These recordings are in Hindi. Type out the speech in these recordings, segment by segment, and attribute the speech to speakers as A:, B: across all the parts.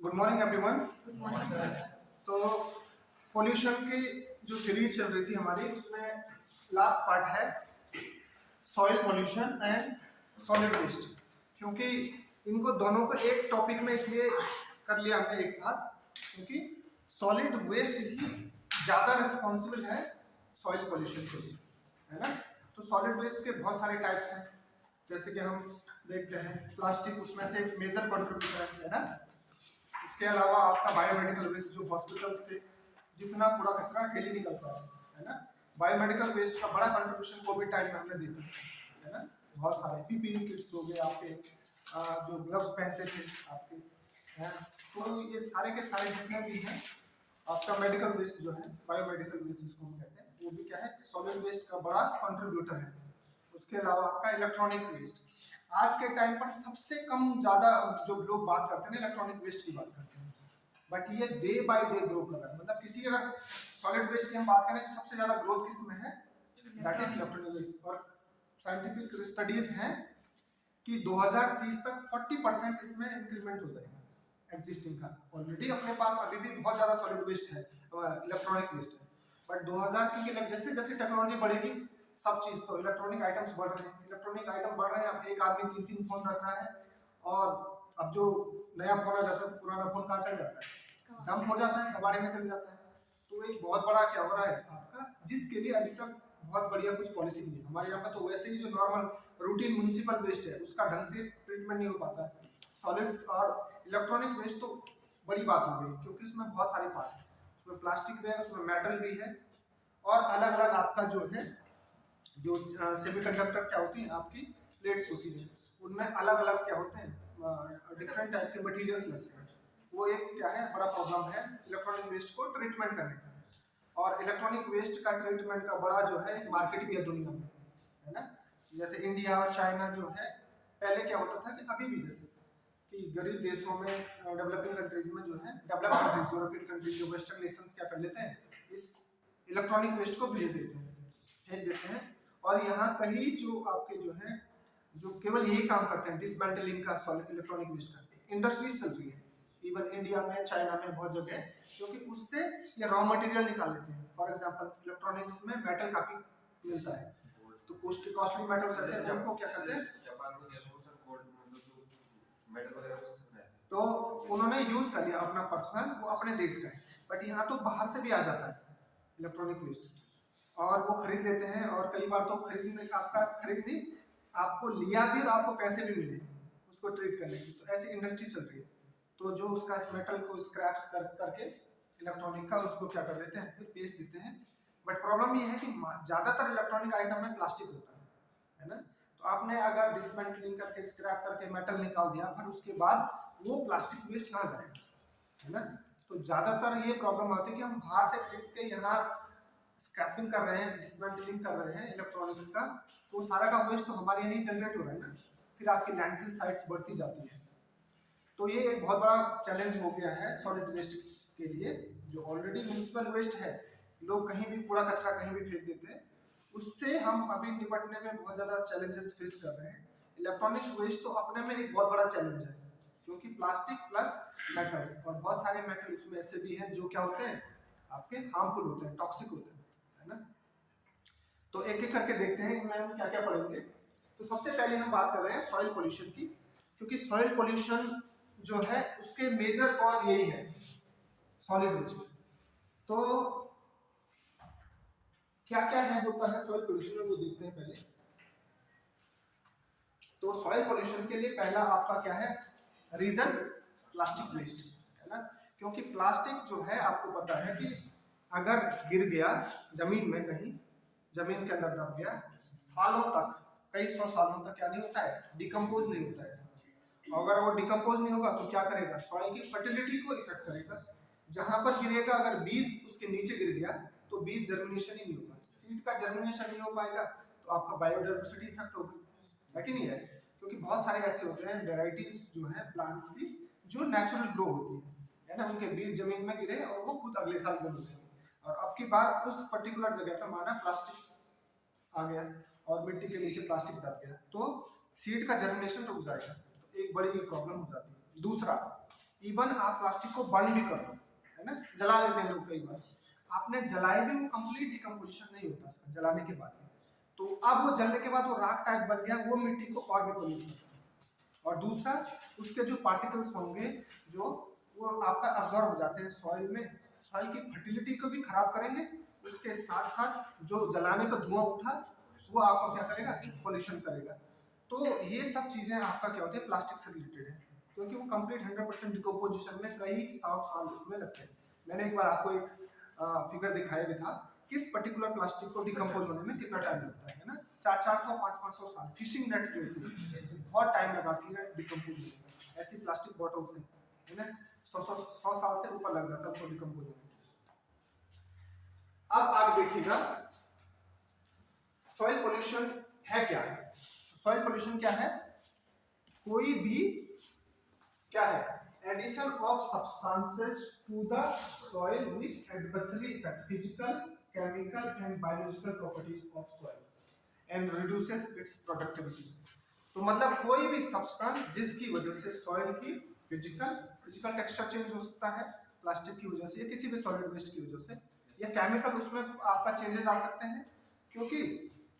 A: Good morning everyone. तो पोल्यूशन की जो सीरीज चल रही थी हमारी, उसमें लास्ट पार्ट है soil pollution and solid waste. क्योंकि इनको दोनों को एक टॉपिक में इसलिए कर लिया हमने एक साथ, क्योंकि सॉलिड वेस्ट ही ज़्यादा रिस्पॉन्सिबल है सॉइल पोल्यूशन के लिए, है ना। तो सॉलिड वेस्ट के बहुत सारे टाइप्स हैं, जैसे कि हम देखते हैं प्लास्टिक उसमें से मेजर कंट्रीब्यूटर है ना। इसके अलावा आपका बायोमेडिकल वेस्ट, जो हॉस्पिटल से जितना कूड़ा कचरा डेली निकलता है ना। बायोमेडिकल वेस्ट का बड़ा कंट्रीब्यूशन कोविड टाइम में हमने देखा है ना। बहुत सारे पीपीई किट्स हो गए आपके, जो ग्लव्स पहनते थे आपके, है। तो ये सारे के सारे जितने भी हैं आपका मेडिकल वेस्ट जो है, बायोमेडिकल वेस्ट जिसको हम कहते हैं, वो भी क्या है, सॉलिड वेस्ट का बड़ा कंट्रीब्यूटर है। उसके अलावा आपका इलेक्ट्रॉनिक वेस्ट, आज के टाइम पर सबसे कम ज्यादा जो लोग बात करते हैं इलेक्ट्रॉनिक वेस्ट की बात करते हैं, बट ये डे बाय डे ग्रो कर रहा है। मतलब किसी अगर सॉलिड वेस्ट की हम बात करें तो सबसे ज्यादा ग्रोथ किस में है, दैट इज इलेक्ट्रॉनिक वेस्ट। और साइंटिफिक स्टडीज हैं कि 2030 तक 40% इसमें इंक्रीमेंट हो जाएगा एग्जिस्टिंग का। ऑलरेडी अपने पास अभी भी बहुत ज्यादा सॉलिड वेस्ट है, इलेक्ट्रॉनिक वेस्ट है, बट 2000 की जैसे जैसे टेक्नोलॉजी बढ़ेगी सब चीज, तो इलेक्ट्रॉनिक आइटम्स बढ़ रहे हैं, इलेक्ट्रॉनिक आइटम बढ़ रहे हैं। अब एक आदमी 3-3 फोन रख रहा है, और अब जो नया फोन आ जाता है तो पुराना फोन कहाँ चल जाता है, डंप हो जाता है, कबाड़े में चल जाता है। तो एक बहुत बड़ा क्या हो रहा है आपका, जिसके लिए अभी तक बहुत बढ़िया कुछ पॉलिसी नहीं है हमारे यहाँ पर। तो वैसे ही जो नॉर्मल रूटीन म्युनिसिपल वेस्ट है उसका ढंग से ट्रीटमेंट नहीं हो पाता है। सॉलिड और इलेक्ट्रॉनिक वेस्ट तो बड़ी बात हो गई, क्योंकि उसमें बहुत सारे पार्ट है, उसमें प्लास्टिक भी है, उसमें मेटल भी है, और अलग अलग आपका जो है, जो सेमीकंडक्टर क्या होती है आपकी प्लेट्स होती हैं, उनमें अलग अलग क्या होते हैं, डिफरेंट टाइप के मटेरियल्स लगते हैं। वो एक क्या है, बड़ा प्रॉब्लम है इलेक्ट्रॉनिक वेस्ट को ट्रीटमेंट करने का। और इलेक्ट्रॉनिक वेस्ट का ट्रीटमेंट का बड़ा जो है मार्केट भी है दुनिया में, है ना। जैसे इंडिया और चाइना जो है, पहले क्या होता था कि अभी भी जैसे कि गरीब देशों में, डेवलपिंग कंट्रीज में जो है, डेवलप कंट्रीज, यूरोपियन कंट्रीज, जो वेस्टर्न नेशंस क्या कर लेते हैं, इस इलेक्ट्रॉनिक वेस्ट को भेज देते हैं, फेंक देते हैं। और यहाँ कहीं जो आपके जो है, जो केवल यही काम करते हैं डिसमेंटलिंग का, सॉलिड इलेक्ट्रॉनिक वेस्ट करते हैं, इंडस्ट्रीज चल रही है इवन इंडिया में, चाइना में बहुत जगह है, क्योंकि उससे ये रॉ मटेरियल निकाल लेते हैं। फॉर एग्जांपल इलेक्ट्रॉनिक्स में मेटल काफी मिलता है, तो कॉस्टली मेटल्स रहते हैं, उनको क्या करते हैं,
B: जापान में कैसे सर गोल्ड मतलब जो मेटल वगैरह वो सब है,
A: तो उन्होंने यूज कर लिया अपना पर्सनल, वो अपने देश का है। बट यहाँ तो बाहर से भी आ जाता है इलेक्ट्रॉनिक वेस्ट, और वो खरीद लेते हैं। और कई बार तो खरीदने आपका खरीद नहीं, आपको लिया भी और आपको पैसे भी मिले उसको ट्रीट करने की। तो ऐसी इंडस्ट्री चल रही है। तो जो उसका मेटल को स्क्रैप्स करके इलेक्ट्रॉनिक का उसको क्या कर देते हैं, फिर बेच देते हैं। बट प्रॉब्लम ये है कि ज्यादातर इलेक्ट्रॉनिक आइटम में प्लास्टिक होता है ना। तो आपने अगर डिसमेंटलिंग करके स्क्रैप करके मेटल निकाल दिया, फिर उसके बाद वो प्लास्टिक वेस्ट कहाँ जाएगा, है ना। तो ज्यादातर ये प्रॉब्लम आती है कि हम बाहर से खरीद के यहाँ स्क्रैपिंग कर रहे हैं, डिसमेंटलिंग कर रहे हैं इलेक्ट्रॉनिक्स का, तो सारा का वेस्ट तो हमारे यहाँ ही जनरेट हो रहा है ना, फिर आपकी लैंडफिल साइट्स बढ़ती जाती है। तो ये एक बहुत बड़ा चैलेंज हो गया है सॉलिड वेस्ट के लिए। जो ऑलरेडी म्यूनिसिपल वेस्ट है, लोग कहीं भी कूड़ा कचरा कहीं भी फेंक देते हैं, उससे हम अभी निपटने में बहुत ज़्यादा चैलेंजेस फेस कर रहे हैं। इलेक्ट्रॉनिक वेस्ट तो अपने में एक बहुत बड़ा चैलेंज है, क्योंकि प्लास्टिक प्लस मेटल्स, और बहुत सारे मेटल उसमें ऐसे भी हैं जो क्या होते हैं, आपके हार्मफुल होते हैं, टॉक्सिक होते हैं, है ना। तो एक एक करके देखते हैं इनमें हम क्या क्या पढ़ेंगे। तो सबसे पहले हम बात कर रहे हैं सॉइल पोल्यूशन की, क्योंकि सॉइल पोल्यूशन जो है उसके मेजर कॉज यही है, सॉलिड वेस्ट। तो क्या क्या है होता है सॉइल पोल्यूशन में, वो देखते हैं पहले। तो सॉइल पोल्यूशन के लिए पहला आपका क्या है रीजन, प्लास्टिक वेस्ट, है ना। क्योंकि प्लास्टिक जो है आपको पता है कि अगर गिर गया जमीन में, कहीं जमीन के अंदर दब गया, सालों तक, कई 100 सालों तक क्या नहीं होता है, डिकम्पोज नहीं होता है। अगर वो डिकम्पोज नहीं होगा तो क्या करेगा, सॉइल की फर्टिलिटी को इफेक्ट करेगा। जहां पर गिरेगा, अगर बीज उसके नीचे गिर गया तो बीज जर्मिनेशन ही नहीं होगा, सीड का जर्मिनेशन नहीं हो पाएगा, तो आपका बायोडाइवर्सिटी इफेक्ट होगा, है कि नहीं है। क्योंकि बहुत सारे ऐसे होते हैं वेराइटीज जो है प्लांट्स की, जो नेचुरल ग्रो होती है ना, उनके बीज जमीन में गिरे और वो खुद अगले साल ग्रो होते हैं। और अब की बार उस पर्टिकुलर जगह पर माना प्लास्टिक आ गया और मिट्टी के नीचे प्लास्टिक दब गया, तो सीड का जर्मिनेशन रुक जाएगा, तो एक बड़ी प्रॉब्लम हो जाती है। दूसरा, इवन आप प्लास्टिक को बर्न भी कर दो, है ना, जला लेते हैं लोग कई बार, आपने जलाए भी वो कंप्लीट डिकम्पोजिशन नहीं होता इसका जलाने के बाद में। तो अब वो जलने के बाद वो राख टाइप बन गया, वो मिट्टी को और भी पोल्यूट करता है। और दूसरा, उसके जो पार्टिकल्स होंगे जो वो आपका अब्जॉर्ब हो जाते हैं सॉइल में, सॉइल की फर्टिलिटी को भी खराब करेंगे, उसके साथ साथ जो जलाने पर धुआं उठा वो आपको क्या करेगा, पोल्यूशन करेगा। तो ये सब चीजें आपका क्या होती है, प्लास्टिक से रिलेटेड है, क्योंकि वो कंप्लीट 100% डिकम्पोजिशन में कई 100 साल उसमें लगते हैं। मैंने एक बार आपको एक फिगर दिखाया भी था, किस पर्टिकुलर प्लास्टिक को डिकम्पोज होने में कितना टाइम लगता है ना, 400-500 साल। फिशिंग नेट जो होती है बहुत टाइम लगाती है डिकम्पोज होने में, ऐसी प्लास्टिक बॉटल्स है ना, 100 साल से ऊपर लग जाता है उनको डिकम्पोज होने में। अब आप देखिएगा सॉइल पोल्यूशन है क्या है। सॉइल पोल्यूशन क्या है, कोई भी क्या है, addition of substances to the soil which adversely effect physical, chemical and biological properties of soil and reduces its productivity. तो मतलब कोई भी सब्सटेंस जिसकी वजह से सॉइल की फिजिकल टेक्सचर चेंज हो सकता है, प्लास्टिक की वजह से या किसी भी सॉलिड वेस्ट की वजह से, या केमिकल उसमें आपका चेंजेस आ सकते हैं, क्योंकि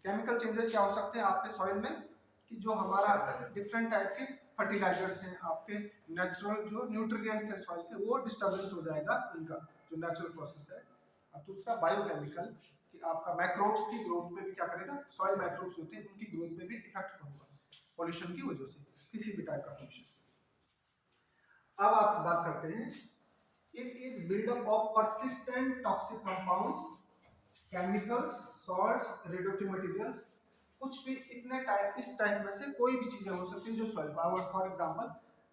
A: केमिकल चेंजेस क्या हो सकते हैं आपके सॉइल में, कि जो हमारा डिफरेंट टाइप के फर्टिलाइजर्स हैं, आपके नेचुरल जो न्यूट्रिएंट्स हैं सॉइल के, वो डिस्टर्बेंस हो जाएगा उनका जो नेचुरल प्रोसेस है। और दूसरा बायोकेमिकल, कि आपका माइक्रोब्स की ग्रोथ पे भी क्या करेगा, सॉइल माइक्रोब्स होते हैं उनकी ग्रोथ पे भी इफेक्ट होगा पॉल्यूशन की वजह से, किसी भी टाइप का पॉल्यूशन। अब आप बात करते हैं, it is buildup of persistent toxic compounds, chemicals, salts, radioactive materials, कुछ भी इतने टाइप, इस टाइप में से कोई भी चीजें हो सकती हैं जो soil power, for example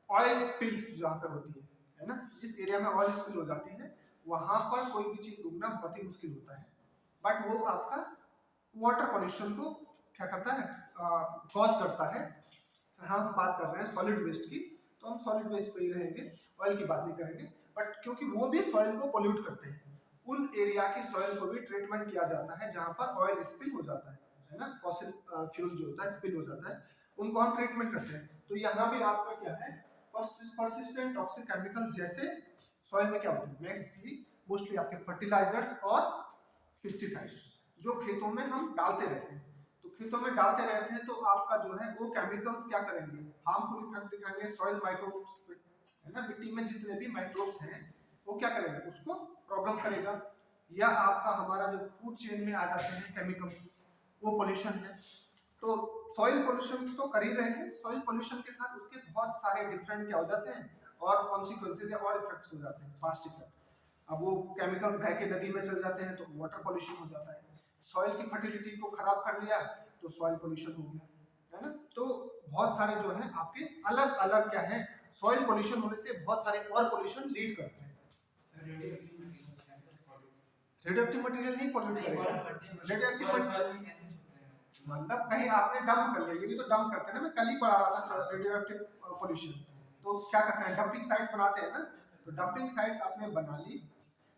A: oil spills जहाँ पे होती है ना, जिस एरिया में ऑयल स्पिल हो जाती है वहां पर कोई भी चीज उगना बहुत ही मुश्किल होता है, बट वो आपका वाटर पोल्यूशन को क्या करता है, कॉज करता है। हम बात कर रहे हैं सॉलिड वेस्ट की, तो हम सॉलिड वेस्ट पे ही रहेंगे, ऑयल की बात नहीं करेंगे, बट क्योंकि वो भी सॉइल को पोल्यूट करते हैं, उन एरिया की सॉइल को भी ट्रीटमेंट किया जाता है जहां पर ऑयल स्पिल हो जाता है ना, फॉसिल फ्यूल जो होता है स्पिल हो जाता है, उनको हम ट्रीटमेंट करते हैं। तो यहाँ भी आपका क्या है, परसिस्टेंट टॉक्सिक केमिकल जैसे सॉइल में क्या होते हैं, मोस्टली आपके फर्टिलाइजर्स और पेस्टिसाइड्स जो खेतों में हम डालते रहते हैं। तो खेतों में डालते रहते हैं तो आपका जो है वो केमिकल्स क्या करेंगे, हार्मफुल इफेक्ट दिखाएंगे सॉइल माइक्रोब्स पे, है ना, मिट्टी में जितने भी माइक्रोब्स हैं वो क्या करेंगे, उसको प्रॉब्लम करेगा। या आपका हमारा जो फूड चेन में आ जाते हैं केमिकल्स, वो पोल्यूशन है। तो सॉइल पोल्यूशन तो कर ही रहे हैं, सॉइल पोल्यूशन के साथ उसके बहुत सारे डिफरेंट क्या हो जाते हैं और कॉन्सिक्वेंसेज या और इफेक्ट्स हो जाते हैं, फास्ट इफेक्ट। अब वो केमिकल्स बह के नदी में चल जाते हैं तो वाटर पोल्यूशन हो जाता है, सॉइल की फर्टिलिटी को खराब कर लिया तो सॉइल पोल्यूशन हो गया, है ना। तो बहुत सारे जो है आपके अलग अलग क्या है, सॉइल पोल्यूशन होने से बहुत सारे और पोल्यूशन लीड करते हैं। रेडियोएक्टिव मटेरियल नहीं पोल्यूट करेगा, रेडियोएक्टिव मतलब कहीं आपने डंप कर लिया, ये भी तो डंप करते हैं ना, मैं कल ही पढ़ा रहा था रेडियोएक्टिव पोल्यूशन। तो क्या करते हैं, डंपिंग साइट्स बनाते हैं ना, तो डंपिंग साइट्स आपने बना ली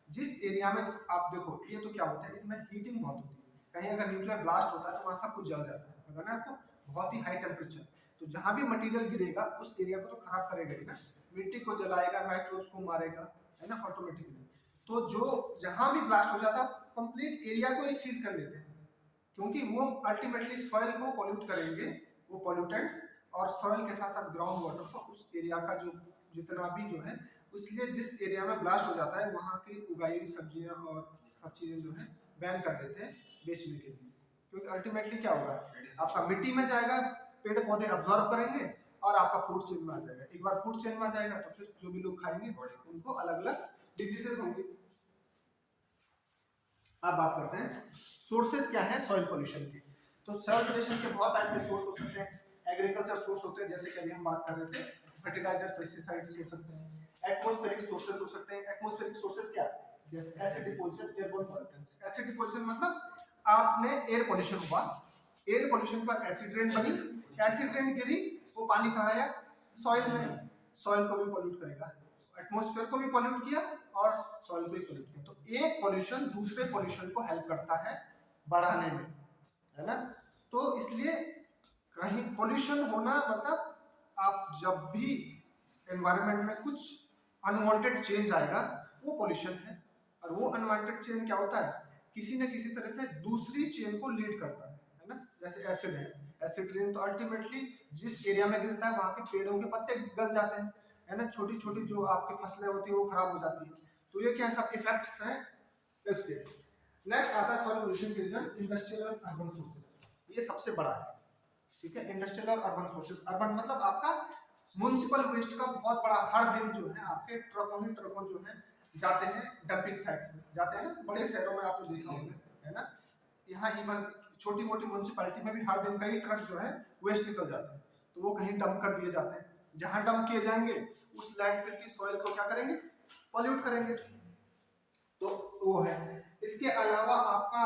A: जिस एरिया में, आप देखो ये तो क्या होता है, इसमें हीटिंग बहुत होती है, कहीं अगर न्यूक्लियर ब्लास्ट होता है तो वहाँ सब कुछ जल जाता है, पता ना आपको, बहुत ही हाई टेम्परेचर। तो जहाँ भी मटेरियल गिरेगा उस एरिया को तो खराब करेगा ही ना, मिट्टी को जलाएगा, माइक्रोब्स को मारेगा, है ना, ऑटोमेटिकली। तो जो जहाँ भी ब्लास्ट हो जाता है कंप्लीट एरिया को ही सील कर लेते हैं, क्योंकि वो अल्टीमेटली सॉइल को पॉल्यूट करेंगे, वो पॉल्यूटेंट्स, और सॉइल के साथ साथ ग्राउंड वाटर को, उस एरिया का जो जितना भी जो है, इसलिए जिस एरिया में ब्लास्ट हो जाता है वहाँ की उगाई हुई सब्जियां और सब चीजें जो है बैन कर देते हैं बेचने के लिए, क्योंकि अल्टीमेटली क्या होगा, आपका मिट्टी में जाएगा, पेड़ पौधे अब्जॉर्ब करेंगे और आपका फूड चेन में आ जाएगा। एक बार फूड चेन में आ जाएगा तो फिर जो भी लोग खाएंगे उनको अलग अलग डिजीजेस होंगे। अब बात करते हैं सोर्सेस क्या है सॉइल पोल्यूशन के। तो सॉइल पोल्यूशन के बहुत टाइप के सोर्स हो सकते हैं, एग्रीकल्चर सोर्स होते हैं, जैसे कि अभी हम बात कर रहे थे, फर्टिलाइजर, पेस्टिसाइड्स हो सकते हैं, एटमॉस्फेरिक सोर्सेस हो सकते हैं। एटमॉस्फेरिक सोर्सेस क्या है, जैसे acid deposition, airborne pollutants. Acid deposition मतलब आपने एयर पोल्यूशन हुआ, एयर पोल्यूशन पर एसिड रेन बनी, एसिड रेन गिरी, वो पानी कहाँ आया, सॉइल में, सॉइल को भी पोल्यूट करेगा, एटमॉस्फेयर को भी पोल्यूट किया और सॉइल को भी पोल्यूट किया। तो एक पोल्यूशन दूसरे पोल्यूशन को हेल्प करता है बढ़ाने में, है ना। तो इसलिए कहीं पोल्यूशन होना मतलब आप जब भी एनवायरनमेंट में कुछ अनवांटेड चेंज आएगा वो पोल्यूशन है। और वो अनवांटेड चेन क्या होता है, किसी न किसी तरह से दूसरी चेन को लीड करता है ना। जैसे एसिड है, एसिड रेन तो अल्टीमेटली जिस एरिया में गिरता है वहाँ के पेड़ों के पत्ते गल जाते हैं, है ना, छोटी छोटी जो आपकी फसलें होती है वो खराब हो जाती है। तो ये क्या सब इफेक्ट्स हैं इसके। नेक्स्ट आता है सॉइल पोल्यूशन के रीजन इंडस्ट्रियल और अर्बन सोर्सेज, ये सबसे बड़ा है, ठीक है। इंडस्ट्रियल और अर्बन सोर्सेज, अर्बन मतलब आपका म्युनिसिपल वेस्ट का बहुत बड़ा, हर दिन जो है आपके ट्रकों जो है जाते हैं डंपिंग साइट्स में जाते हैं ना, बड़े शहरों में आपने देखा होगा, है ना। यहाँ इवन छोटी मोटी म्युनिसिपैलिटी में भी हर दिन कई ट्रक जो है वेस्ट निकल जाते हैं, तो वो कहीं डंप कर दिए जाते हैं। जहां डंप किए जाएंगे उस लैंडफिल की सॉइल को क्या करेंगे, पॉल्यूट करेंगे, तो वो है। इसके अलावा आपका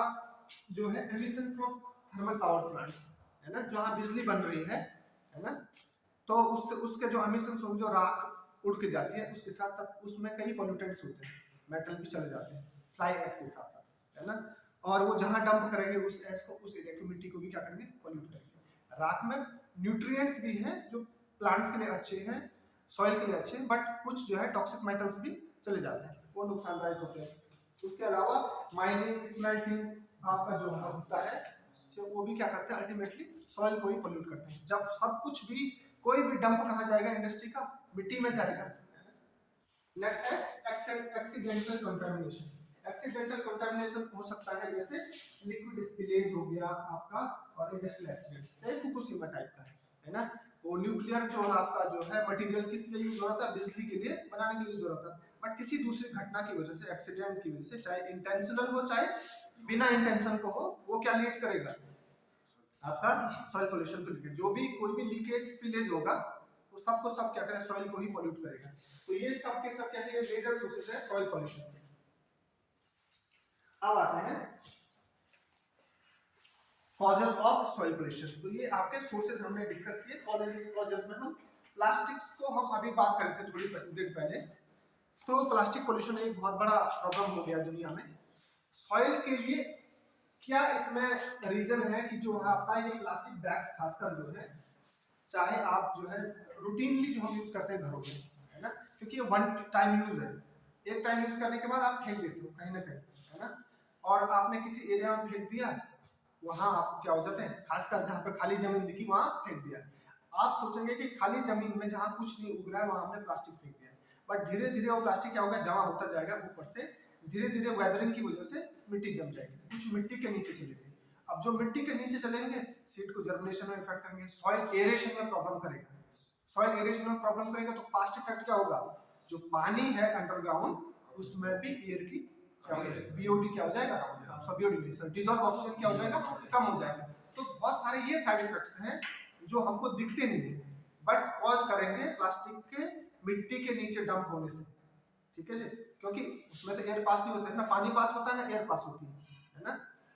A: जो है emission from thermal power plants, है ना, जहां बिजली बन रही है ना, तो उससे उसके जो एमिशंस जो राख उड़ के जाती है उसके साथ साथ उसमें कई पोल्यूटेंट्स होते हैं, मेटल भी चले जाते हैं फ्लाई एश के साथ साथ, है ना। और वो जहां डंप करेंगे उस एश को, उस एरिया की मिट्टी को भी क्या करेंगे, पोल्यूट करेंगे। राख में न्यूट्रिएंट्स भी हैं जो प्लांट्स के लिए अच्छे हैं, सॉइल के लिए अच्छे हैं, बट कुछ जो है टॉक्सिक मेटल्स भी चले जाते हैं, वो नुकसानदायक होते हैं। उसके अलावा माइनिंग स्मेल्टिंग आपका जो होता है वो भी क्या करते हैं, अल्टीमेटली सॉइल को ही पोल्यूट करते हैं। जब सब कुछ भी, कोई भी डंप कहाँ जाएगा इंडस्ट्री का, मिट्टी में जाएगा। नेक्स्ट है एक्सीडेंटल कंटामिनेशन। एक्सीडेंटल कंटामिनेशन हो सकता है जैसे लिक्विड स्पिलेज हो गया आपका, और इंडस्ट्रियल एक्सीडेंट फुकुशिमा टाइप का है ना। वो न्यूक्लियर जो आपका जो है मटेरियल किस लिए यूज हो रहा था, बिजली के लिए बनाने के लिए यूज हो रहा था, बट किसी दूसरी घटना की वजह से, एक्सीडेंट की वजह से, चाहे इंटेंशनल हो चाहे बिना इंटेंशन को हो, वो क्या लीड करेगा, आपका सॉइल पोल्यूशन को लीड। जो भी कोई भी लीकेज स्पिलेज होगा वो सबको सब क्या करेगा, सॉइल को ही पोल्यूट करेगा। तो ये सब के सब क्या है, ये मेजर सोर्सेज है सॉइल पोल्यूशन के। अब आते हैं कॉजेस ऑफ सॉइल पोल्यूशन। तो ये आपके सोर्सेज हमने डिस्कस किए। कॉजेस में हम प्लास्टिक्स को हम अभी बात कर रहे थे थोड़ी देर पहले। तो प्लास्टिक पोल्यूशन एक बहुत बड़ा प्रॉब्लम हो गया दुनिया में। सॉइल के लिए क्या इसमें रीजन है कि जो आपका ये प्लास्टिक बैग्स खासकर जो है, चाहे आप जो है रूटीनली जो हम यूज करते हैं घरों में, है ना, क्योंकि ये वन टाइम यूज है, एक टाइम यूज करने के बाद आप फेंक देते हो कहीं ना कहीं, है ना। और आपने किसी एरिया में फेंक दिया, वहां आप क्या हो जाते हैं, खासकर जहां पर खाली जमीन दिखी वहां फेंक दिया। आप सोचेंगे कि खाली जमीन में जहां कुछ नहीं उग रहा है वहां हमने प्लास्टिक फेंक दिया, बट धीरे धीरे वो प्लास्टिक क्या होगा, जमा होता जाएगा ऊपर से, धीरे धीरे वेदरिंग की वजह से मिट्टी जम जाएगी, कुछ मिट्टी के नीचे चली गई। अब जो मिट्टी के नीचे चलेंगे सीड को जर्मिनेशन में इफेक्ट करेंगे, सॉइल एरेशन में प्रॉब्लम करेगा। सॉइल एरेशन में प्रॉब्लम करेगा तो फास्ट इफेक्ट क्या होगा, जो पानी है अंडरग्राउंड उसमें भी एयर की क्या हो जाएगा, बीओडी क्या हो जाएगा, बीओडी नहीं सर, डिसॉल्व ऑक्सीजन क्या हो जाएगा, कम हो जाएगा। तो बहुत सारे ये साइड इफेक्ट्स हैं जो हमको दिखते नहीं है, बट कॉज करेंगे प्लास्टिक के मिट्टी के नीचे डंप होने से, ठीक है जी। क्योंकि उसमें तो एयर पास नहीं होता है ना, पानी पास होता है ना एयर पास होती है ना,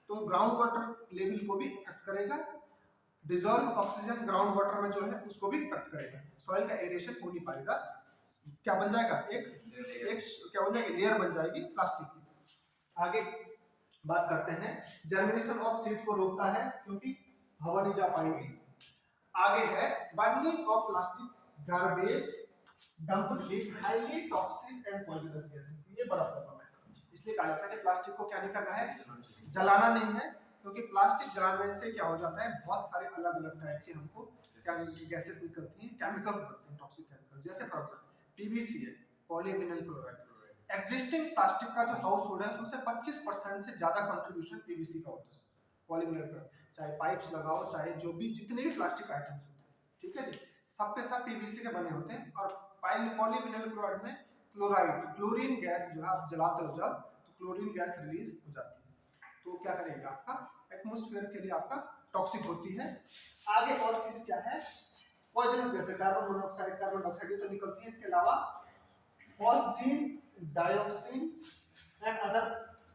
A: तो ग्राउंड वाटर लेवल को भी इफेक्ट करेगा। डिसॉल्व ऑक्सीजन ग्राउंड वाटर में जो है उसको भी इफेक्ट करेगा, सॉइल का एरेशन हो नहीं पाएगा, क्या बन जाएगा, एक क्या बन जाएगी, लेयर बन जाएगी प्लास्टिक की। आगे बात करते हैं, जर्मिनेशन ऑफ सीड को रोकता है क्योंकि हवा नहीं जा पाएगी। आगे है burning of plastic garbage dump release highly toxic and poisonous gases, ये बड़ा प्रॉब्लम है। इसलिए कहा जाता है कि प्लास्टिक को क्या नहीं करना है, जलाना नहीं है, क्योंकि प्लास्टिक जलाने से क्या हो जाता है, बहुत सारे अलग अलग टाइप के हमको क्या गैसेस निकलती हैं, केमिकल्स बनते हैं, टॉक्सिक केमिकल्स। जैसे फॉर एग्जांपल पीवीसी है, पॉलीविनाइल क्लोराइड। एग्जिस्टिंग प्लास्टिक का जो हाउस होल्ड है उसमें 25% से ज्यादा कंट्रीब्यूशन पीवीसी का होता है, पॉलीविनाइल क्लोराइड। चाहे पाइप्स लगाओ, चाहे जो भी जितने भी प्लास्टिक आइटम्स होते हैं, ठीक है जी, सब के सब पीवीसी के बने होते हैं। और पॉलीविनाइल क्लोराइड में क्लोराइड, क्लोरीन गैस जो है आप जलाते हो जब, तो क्लोरीन गैस रिलीज हो जाती है, तो क्या करेगा, आपका एटमॉस्फेयर के लिए आपका टॉक्सिक होती है। आगे और चीज क्या है, poisonous gas, carbon monoxide, carbon dioxide, ये तो निकलती है। इसके अलावा phosphine, dioxin and other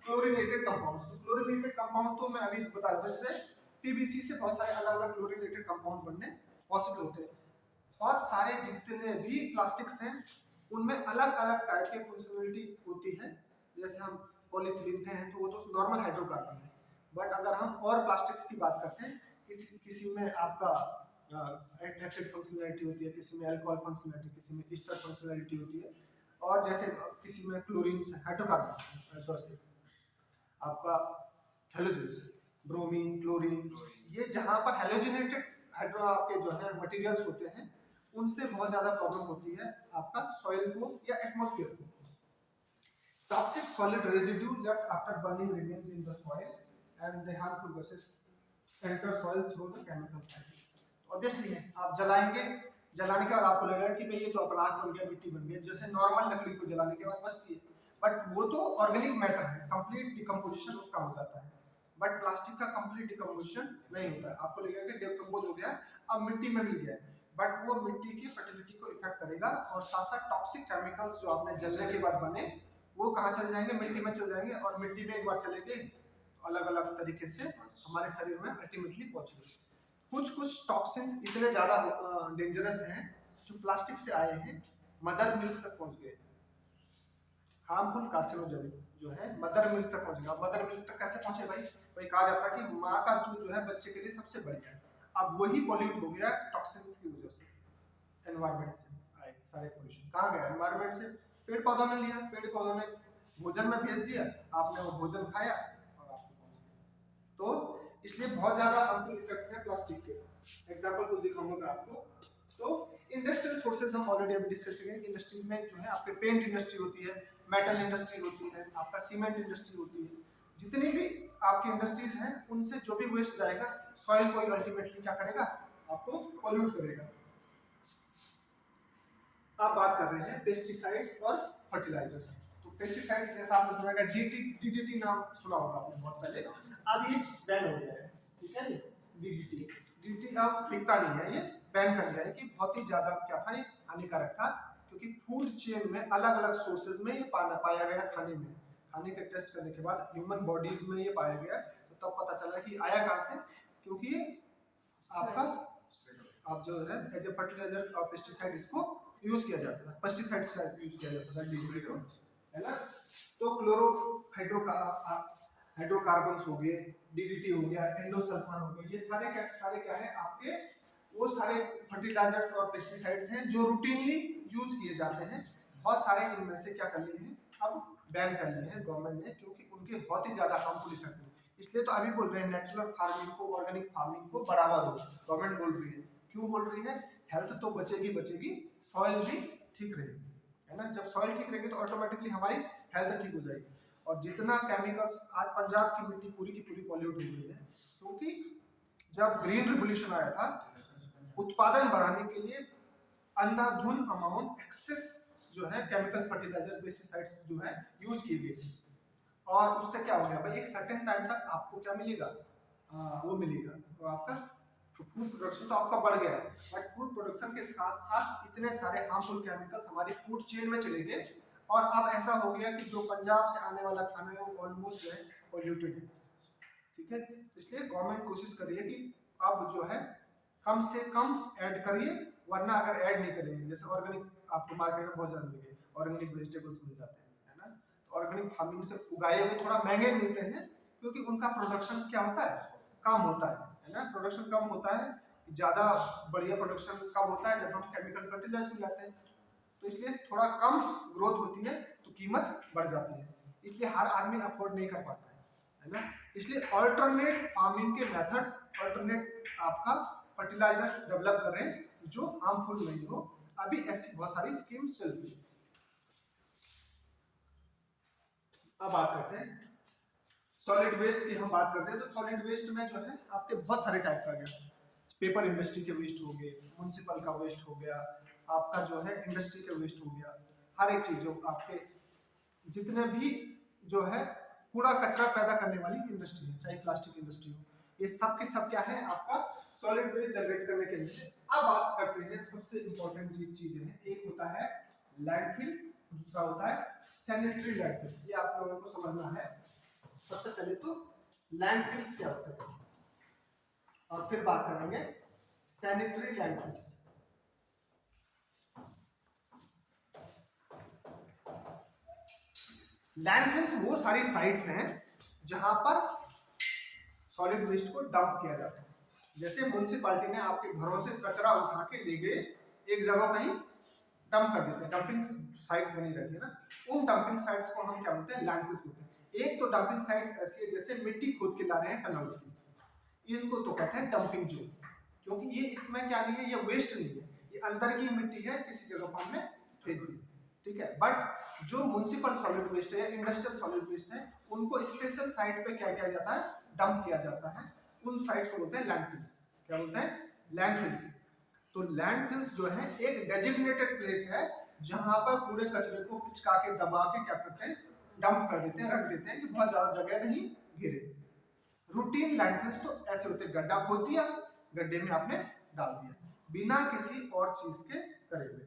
A: chlorinated compounds. तो क्लोरीनेटेड कंपाउंड तो मैं अभी बता रहा था, जैसे पीवीसी से बहुत सारे अलग अलग क्लोरीनेटेड कंपाउंड बनने पॉसिबल होते हैं। बहुत सारे जितने भी प्लास्टिक्स हैं उनमें अलग अलग टाइप की फंक्शनलिटी होती है। जैसे हम पॉलीथीन के हैं तो वो तो नॉर्मल हाइड्रोकार्बन है, बट अगर हम और प्लास्टिक्स की बात करते हैं, किसी में आपका एसिड फंक्शनलिटी होती है, किसी में अल्कोहल फंक्शनलिटी, किसी में ईस्टर फंक्शनलिटी होती है, और जैसे किसी में क्लोरीन से हाइड्रोकार्बन से आपका हेलोजेंस, ब्रोमीन, क्लोरीन, ये जहाँ पर हेलोजिनेटेड हाइड्रो आपके जो है मटेरियल्स होते हैं उनसे बहुत ज़्यादा प्रॉब्लम होती है आपका सॉइल को या एटमॉस्फेयर को। Toxic solid residue left after burning remains in the soil and the harmful gases enter soil through the chemical cycles. Obviously है, आप जलाएंगे, जलाने के बाद आपको लगेगा कि भाई ये तो अपराध बन गया, मिट्टी बन गई, जैसे नॉर्मल लकड़ी को जलाने के बाद बचती है, बट वो तो ऑर्गेनिक मैटर है, कंप्लीट डिकम्पोजिशन उसका हो जाता है। बट प्लास्टिक का कंप्लीट डिकम्पोजिशन नहीं होता है, आपको लगेगा कि डिकम्पोज हो गया, अब मिट्टी में मिल गया है, बट वो मिट्टी की फर्टिलिटी को इफेक्ट करेगा और साथ साथ टॉक्सिक केमिकल्स जो आपने जलने के बाद बने वो कहाँ चले जाएंगे, मिट्टी में चले जाएंगे, और मिट्टी में एक बार चले गए तो अलग अलग तरीके से हमारे शरीर में अल्टीमेटली पहुंचेंगे। कुछ कुछ टॉक्सिन्स इतने ज्यादा डेंजरस हैं जो प्लास्टिक से आए हैं, मदर मिल्क तक पहुंच गए, हार्मफुल कार्सिनोजेनिक जो है मदर मिल्क तक पहुंचेगा। मदर मिल्क तक कैसे पहुंचे भाई? भाई कहा जाता है कि माँ का दूध जो है बच्चे के लिए सबसे बढ़िया है। अब वही पॉल्यूट हो गया टॉक्सिन्स की वजह से, एनवायरमेंट से आए सारे पोल्यूशन। कहाँ गया? एनवायरमेंट से पेड़ पौधों ने लिया, पेड़ पौधों ने भोजन में भेज दिया, आपने वो भोजन खाया और आपको पहुंच गया। तो इसलिए बहुत ज्यादा हार्मफुल इफेक्ट्स हैं प्लास्टिक के। एग्जांपल कुछ दिखाऊंगा आपको। तो इंडस्ट्रियल सोर्सेज हम ऑलरेडी अभी डिस्कस करेंगे। इंडस्ट्री में जो है आपके पेंट इंडस्ट्री होती है, मेटल इंडस्ट्री होती है, आपका सीमेंट इंडस्ट्री होती है, जितनी भी आपकी इंडस्ट्रीज हैं उनसे जो भी वेस्ट जाएगा सॉइल को अल्टीमेटली क्या करेगा? आपको पॉल्यूट करेगा। आप बात कर रहे हैं पेस्टिसाइड्स और फर्टिलाइजर्स। तो पेस्टिसाइड्स जैसा आपने सुना होगा, डीडीटी नाम सुना होगा आपने बहुत पहले, अब ये बैन हो गया है, ठीक है। डीडीटी अब बिकता नहीं है, ये बैन कर दिया है कि बहुत ही ज्यादा क्या था, ये हानिकारक था, क्योंकि फूड चेन में अलग अलग सोर्सेज में ये पाया गया, खाने के टेस्ट करने के बाद ह्यूमन बॉडीज में ये पाया गया, तो तब पता चला कि आया कहाँ से, क्योंकि आपका आप जो है एज ए फर्टिलाइजर और पेस्टिसाइड इसको यूज किया जाता था, पेस्टिसाइड्स का यूज किया जाता था डीडीटी को, है ना। तो हाइड्रोकार्बन्स हो गए, डीडीटी हो गया, एंडोसल्फान हो गया, ये सारे क्या है आपके वो सारे फर्टिलाइजर्स और पेस्टिसाइड्स हैं जो रूटीनली यूज किए जाते हैं। बहुत सारे इनमें से क्या कर लिए हैं, अब बैन कर लिए हैं गवर्नमेंट ने, क्योंकि उनके बहुत ही ज्यादा हार्मफुल इफेक्ट है। इसलिए तो अभी बोल रहे हैं नेचुरल फार्मिंग को, ऑर्गेनिक फार्मिंग को बढ़ावा दो, गवर्नमेंट बोल रही है। क्यों बोल रही है? हेल्थ तो बचेगी, सॉइल भी ठीक रहेगी, है ना। जब सॉइल ठीक रहेगी तो ऑटोमेटिकली हमारी हेल्थ ठीक हो जाएगी। और जितना केमिकल्स, आज पंजाब की मिट्टी पूरी की पूरी पॉल्यूट हो गई है, क्योंकि जब ग्रीन रिवोल्यूशन आया था, उत्पादन बढ़ाने के लिए अंधाधुन अमाउंट एक्सेस जो है केमिकल फर्टिलाइजर पेस्टिसाइड्स जो है यूज किए गए, और उससे क्या हो गया भाई, एक सर्टेन टाइम तक आपको क्या मिलेगा, वो मिलेगा, तो आपका फूड प्रोडक्शन तो आपका बढ़ गया, बट फूड प्रोडक्शन के साथ साथ इतने सारे हार्मफुल केमिकल्स हमारी फूड चेन में चले गए, और अब ऐसा हो गया कि जो पंजाब से आने वाला खाना है वो ऑलमोस्ट जो है पॉल्यूटेड है, ठीक है। इसलिए गवर्नमेंट कोशिश कर रही है कि अब जो है कम से कम ऐड करिए, वरना अगर ऐड नहीं करेंगे, जैसे ऑर्गेनिक आपको मार्केट में बहुत ज्यादा मिलेंगे, ऑर्गेनिक वेजिटेबल्स मिल जाते हैं, है ना। तो ऑर्गेनिक फार्मिंग से उगाए हुए थोड़ा महंगे मिलते हैं, क्योंकि उनका प्रोडक्शन क्या होता है, कम होता है ना, प्रोडक्शन कम होता है। ज्यादा बढ़िया प्रोडक्शन कब होता है, जब हम केमिकल फर्टिलाइजर मिलाते हैं, तो इसलिए थोड़ा कम ग्रोथ होती है तो कीमत बढ़ जाती है, इसलिए हर आदमी अफोर्ड नहीं कर पाता है ना। इसलिए अल्टरनेट फार्मिंग के मेथड्स, अल्टरनेट आपका फर्टिलाइजर्स डेवलप कर रहे हैं जो हार्मफुल नहीं हो। अभी ऐसी बहुत सारी स्कीम्स चल रही है। अब बात करते हैं सॉलिड वेस्ट की, हम बात करते हैं तो सॉलिड वेस्ट में जो है आपके बहुत सारे टाइप का गया, पेपर इंडस्ट्री के वेस्ट हो गए, म्युनिसिपल का वेस्ट हो गया, आपका जो है इंडस्ट्री का वेस्ट हो गया, हर एक चीज आपके जितने भी जो है कूड़ा कचरा पैदा करने वाली इंडस्ट्री है, चाहे प्लास्टिक इंडस्ट्री हो, ये सब के सब क्या है आपका सॉलिड वेस्ट जनरेट करने के लिए। अब बात करते हैं सबसे इंपॉर्टेंट चीजें हैं, एक होता है लैंडफिल, दूसरा होता है सैनिटरी लैंडफिल। ये आप लोगों को समझना है। सबसे पहले तो लैंडफिल्स क्या होते हैं, और फिर बात करेंगे सैनिटरी लैंडफिल्स। लैंडफिल्स वो सारी साइट्स हैं जहां पर सॉलिड वेस्ट को डंप किया जाता है। जैसे म्युनिसिपैलिटी ने आपके घरों से कचरा उठा के ले गए एक जगह कहीं डंप कर देते हैं, डंपिंग साइट्स बनी रहती है ना, उन डंपिंग साइट्स को हम क्या बोलते हैं, लैंडफिल्स बोलते हैं। एक तो डंपिंग साइट्स ऐसी है जैसे मिट्टी खोद के ला रहे हैं टनल्स की, इनको तो कहते हैं डंपिंग जोन, क्योंकि ये इसमें क्या नहीं है, ये वेस्ट नहीं है, ये अंदर की मिट्टी है, किसी जगह पर हमने फेंक दी, ठीक है। बट जो म्युनिसिपल सॉलिड वेस्ट है, इंडस्ट्रियल सॉलिड वेस्ट है, उनको स्पेशल साइट पे क्या किया जाता है, डंप किया जाता है, उन साइट्स को बोलते हैं लैंडफिल्स। क्या बोलते हैं, लैंडफिल्स। तो लैंडफिल्स जो है एक डेजिग्नेटेड प्लेस है जहां पर पूरे कचरे को पिचका के दबा के क्या करते हैं, डंप कर देते हैं, रख देते हैं कि बहुत ज्यादा जगह नहीं घिरे। रूटीन लैंडफिल्स तो ऐसे होते हैं, गड्ढा खोद दिया, गड्ढे में आपने डाल दिया बिना किसी और चीज के करे हुए।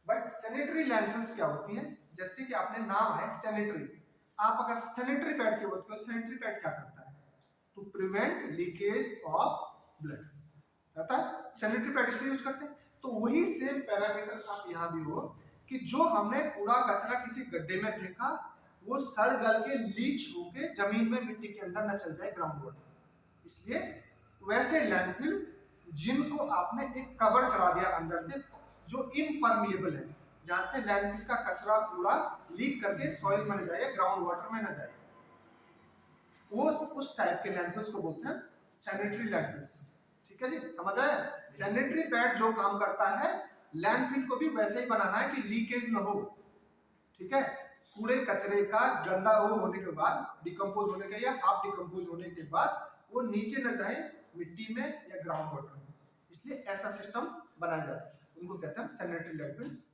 A: बट सैनिटरी लैंडफिल्स क्या होती हैं, जैसे कि आपने नाम है सैनिटरी, आप अगर सैनिटरी पैड की बात करो, सैनिटरी पैड क्या करता है, to prevent leakage of blood, रहता है सैनिटरी पैड इसलिए यूज करते हैं। तो वही सेम पैरामीटर आप यहाँ भी हो कि जो हमने कूड़ा कचरा किसी गड्ढे में फेंका, वो सड़ गल के लीच होके जमीन में मिट्टी के अंदर न चल जाए ग्राउंड वाटर, इसलिए वैसे लैंडफिल जिनको आपने एक कवर चढ़ा दिया अंदर से जो इम्परमिएबल है, जहां से लैंडफिल का कचरा कूड़ा लीक करके सॉइल में न जाए, ग्राउंड वाटर में न जाए, वो उस टाइप के लैंडफिल्स को बोलते हैं सैनिटरी लैंडफिल्स। ठीक है जी, समझ आया। सैनिटरी पैड जो काम करता है, लैंडफिल को भी वैसे ही बनाना है कि लीकेज न हो, ठीक है। कूड़े कचरे का गंदा वो होने के बाद, डिकम्पोज होने के या हाफ डिकम्पोज होने के बाद वो नीचे न जाए मिट्टी में या ग्राउंड वाटर में, इसलिए ऐसा सिस्टम बनाया जाता है, उनको कहते हैं सैनिटरी लैंडफिल्स।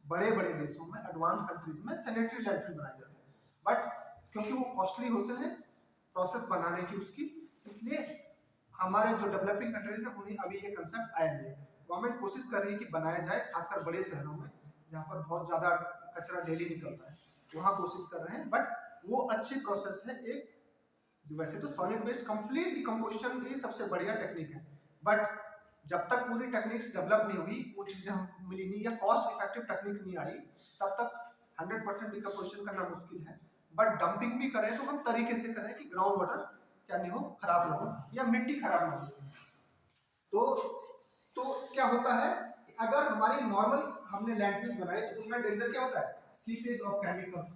A: बड़े बड़े देशों में, एडवांस कंट्रीज में सैनिटरी लैंडफिल बनाए जाते हैं, बट क्योंकि वो कॉस्टली होते हैं प्रोसेस बनाने की उसकी, इसलिए हमारे जो डेवलपिंग कंट्रीज है उन्हें अभी ये कंसेप्ट आया नहीं है। गवर्नमेंट कोशिश कर रही है कि बनाया जाए, खासकर बड़े शहरों में जहाँ पर बहुत ज़्यादा कचरा डेली निकलता है, वहाँ कोशिश कर रहे हैं, बट वो अच्छी प्रोसेस है एक। वैसे तो सॉलिड वेस्ट कंप्लीट डिकम्पोजिशन ये सबसे बढ़िया टेक्निक है, बट जब तक पूरी टेक्निक्स डेवलप नहीं हुई, वो चीज़ें हम मिली नहीं या कॉस्ट इफेक्टिव टेक्निक नहीं आई, तब तक 100% डिकम्पोजिशन करना मुश्किल है। बट डंपिंग भी करें तो हम तरीके से करें कि ग्राउंड वाटर क्या नहीं हो, खराब ना हो या मिट्टी खराब ना हो। तो क्या होता है, अगर हमारी नॉर्मल हमने लैंडफिल्स बनाए तो उनमें डेंजर क्या होता है, सीपेज ऑफ केमिकल्स,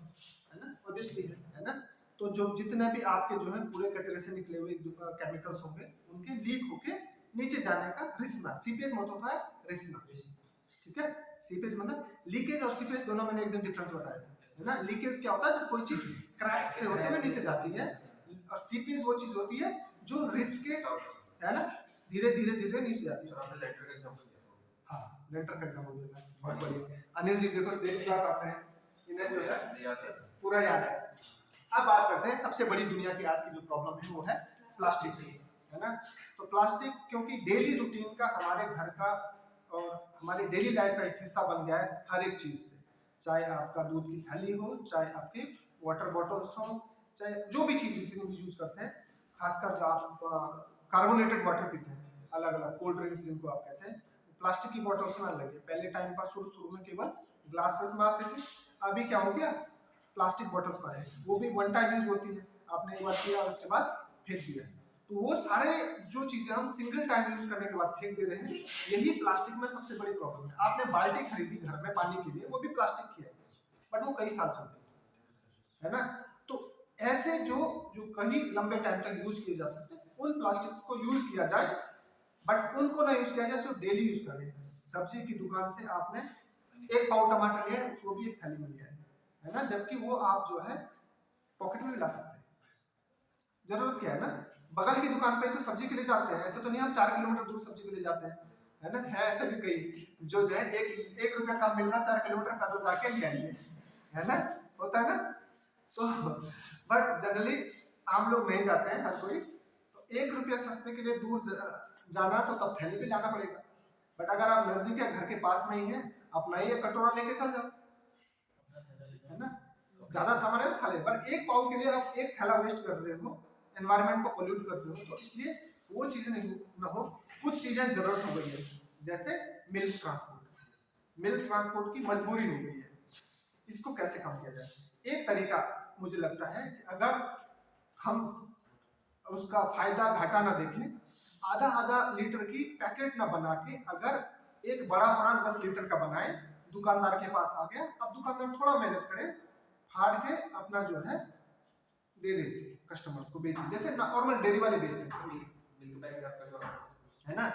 A: है ना, ऑब्वियसली है ना। तो जो जितने भी आपके जो है पूरे कचरे से निकले हुए केमिकल्स होंगे, उनके लीक होके नीचे जाने का रिसना, सीपेज मतलब होता है रिसना, ठीक है। सीपेज मतलब लीकेज और सीपेज दोनों मैंने एकदम डिफरेंस बताया था, है ना। लीकेज क्या होता है, जब कोई चीज क्रैक से होते हुए नीचे जाती है, और सीपेज वो चीज होती है जो रिस्क के, है ना, धीरे धीरे धीरे नीचे जाती है।
B: आपने लेटर का एग्जांपल दिया,
A: हाँ, लेटर का एग्जांपल देता है, बहुत बढ़िया। अनिल जी देखो डेली क्लास आते हैं, इन्हें जो है
B: याद है।
A: पूरा याद है। अब बात करते हैं सबसे बड़ी दुनिया की आज की जो प्रॉब्लम है वो है प्लास्टिक की, है ना। तो प्लास्टिक क्योंकि डेली रूटीन का, हमारे घर का और हमारी डेली लाइफ का एक हिस्सा बन गया है हर एक चीज से, चाहे आपका दूध की थैली हो, चाहे आपके वाटर बॉटल्स हो, चाहे जो भी चीज जितनी भी यूज करते हैं, खासकर जो आप कार्बोनेटेड वाटर पीते हैं, अलग अलग कोल्ड ड्रिंक्स जिनको आप कहते हैं, प्लास्टिक की बॉटल्स में लगे। पहले टाइम पर शुरू में केवल ग्लासेस में आते थे, अभी क्या हो गया, प्लास्टिक बॉटल्स में आए, वो भी वन टाइम यूज होती है, आपने एक बार किया उसके बाद फेंक दिया। तो वो सारे जो चीजें हम सिंगल टाइम यूज करने के बाद फेंक दे रहे हैं, यही प्लास्टिक में सबसे बड़ी प्रॉब्लम है। आपने बाल्टी खरीदी घर में पानी के लिए, वो भी प्लास्टिक की है, बट वो कई साल चलती है ना। तो ऐसे जो कहीं लंबे टाइम तक यूज किए जा सकते हैं, उन प्लास्टिक्स को यूज किया जाए, बट उनको ना यूज किया जाए जो डेली यूज करें। सब्जी की दुकान से आपने एक पाव टमाटर लिया है, उसको भी एक थैली में लिया है ना, जबकि वो आप जो है पॉकेट में भी ला सकते हैं। जरूरत क्या है ना, बगल की दुकान पे तो सब्जी के लिए जाते हैं, ऐसे तो नहीं हम 4 किलोमीटर दूर सब्जी के लिए जाते हैं, है ना। है ऐसे भी कई जो है एक रुपया कम मिल रहा, 4 किलोमीटर पैदल जाके ले आएंगे, है ना, होता है ना। तो बट जनरली आम लोग नहीं जाते हैं, हर कोई। तो 1 रुपया सस्ते के लिए दूर जाना तो तब थैली भी लाना पड़ेगा, बट अगर आप नजदीक है, घर के पास में ही है, अपना ही एक कटोरा लेके चल जाओ, है ना। ज्यादा सामान है तो खा ले, पर एक पाव के लिए आप एक थैला वेस्ट कर रहे हो, एनवायरनमेंट को पोल्यूट कर रहे हो, तो इसलिए वो चीजें नहीं ना हो। कुछ चीजें जरूरत हो गई है, जैसे मिल्क ट्रांसपोर्ट की मजबूरी हो गई है, इसको कैसे कम किया जाए। एक तरीका मुझे लगता है कि अगर हम उसका फायदा घाटा ना देखें, आधा लीटर की पैकेट ना बना के, अगर एक बड़ा 5-10 लीटर का बनाए, दुकानदार के पास आ गया, अब दुकानदार थोड़ा मेहनत करे, फाड़ के अपना जो है दे दे कस्टमर्स को, बेचे, जैसे नॉर्मल डेयरी वाले बेचते हैं
B: मिल्क बैग आपका जो
A: है ना।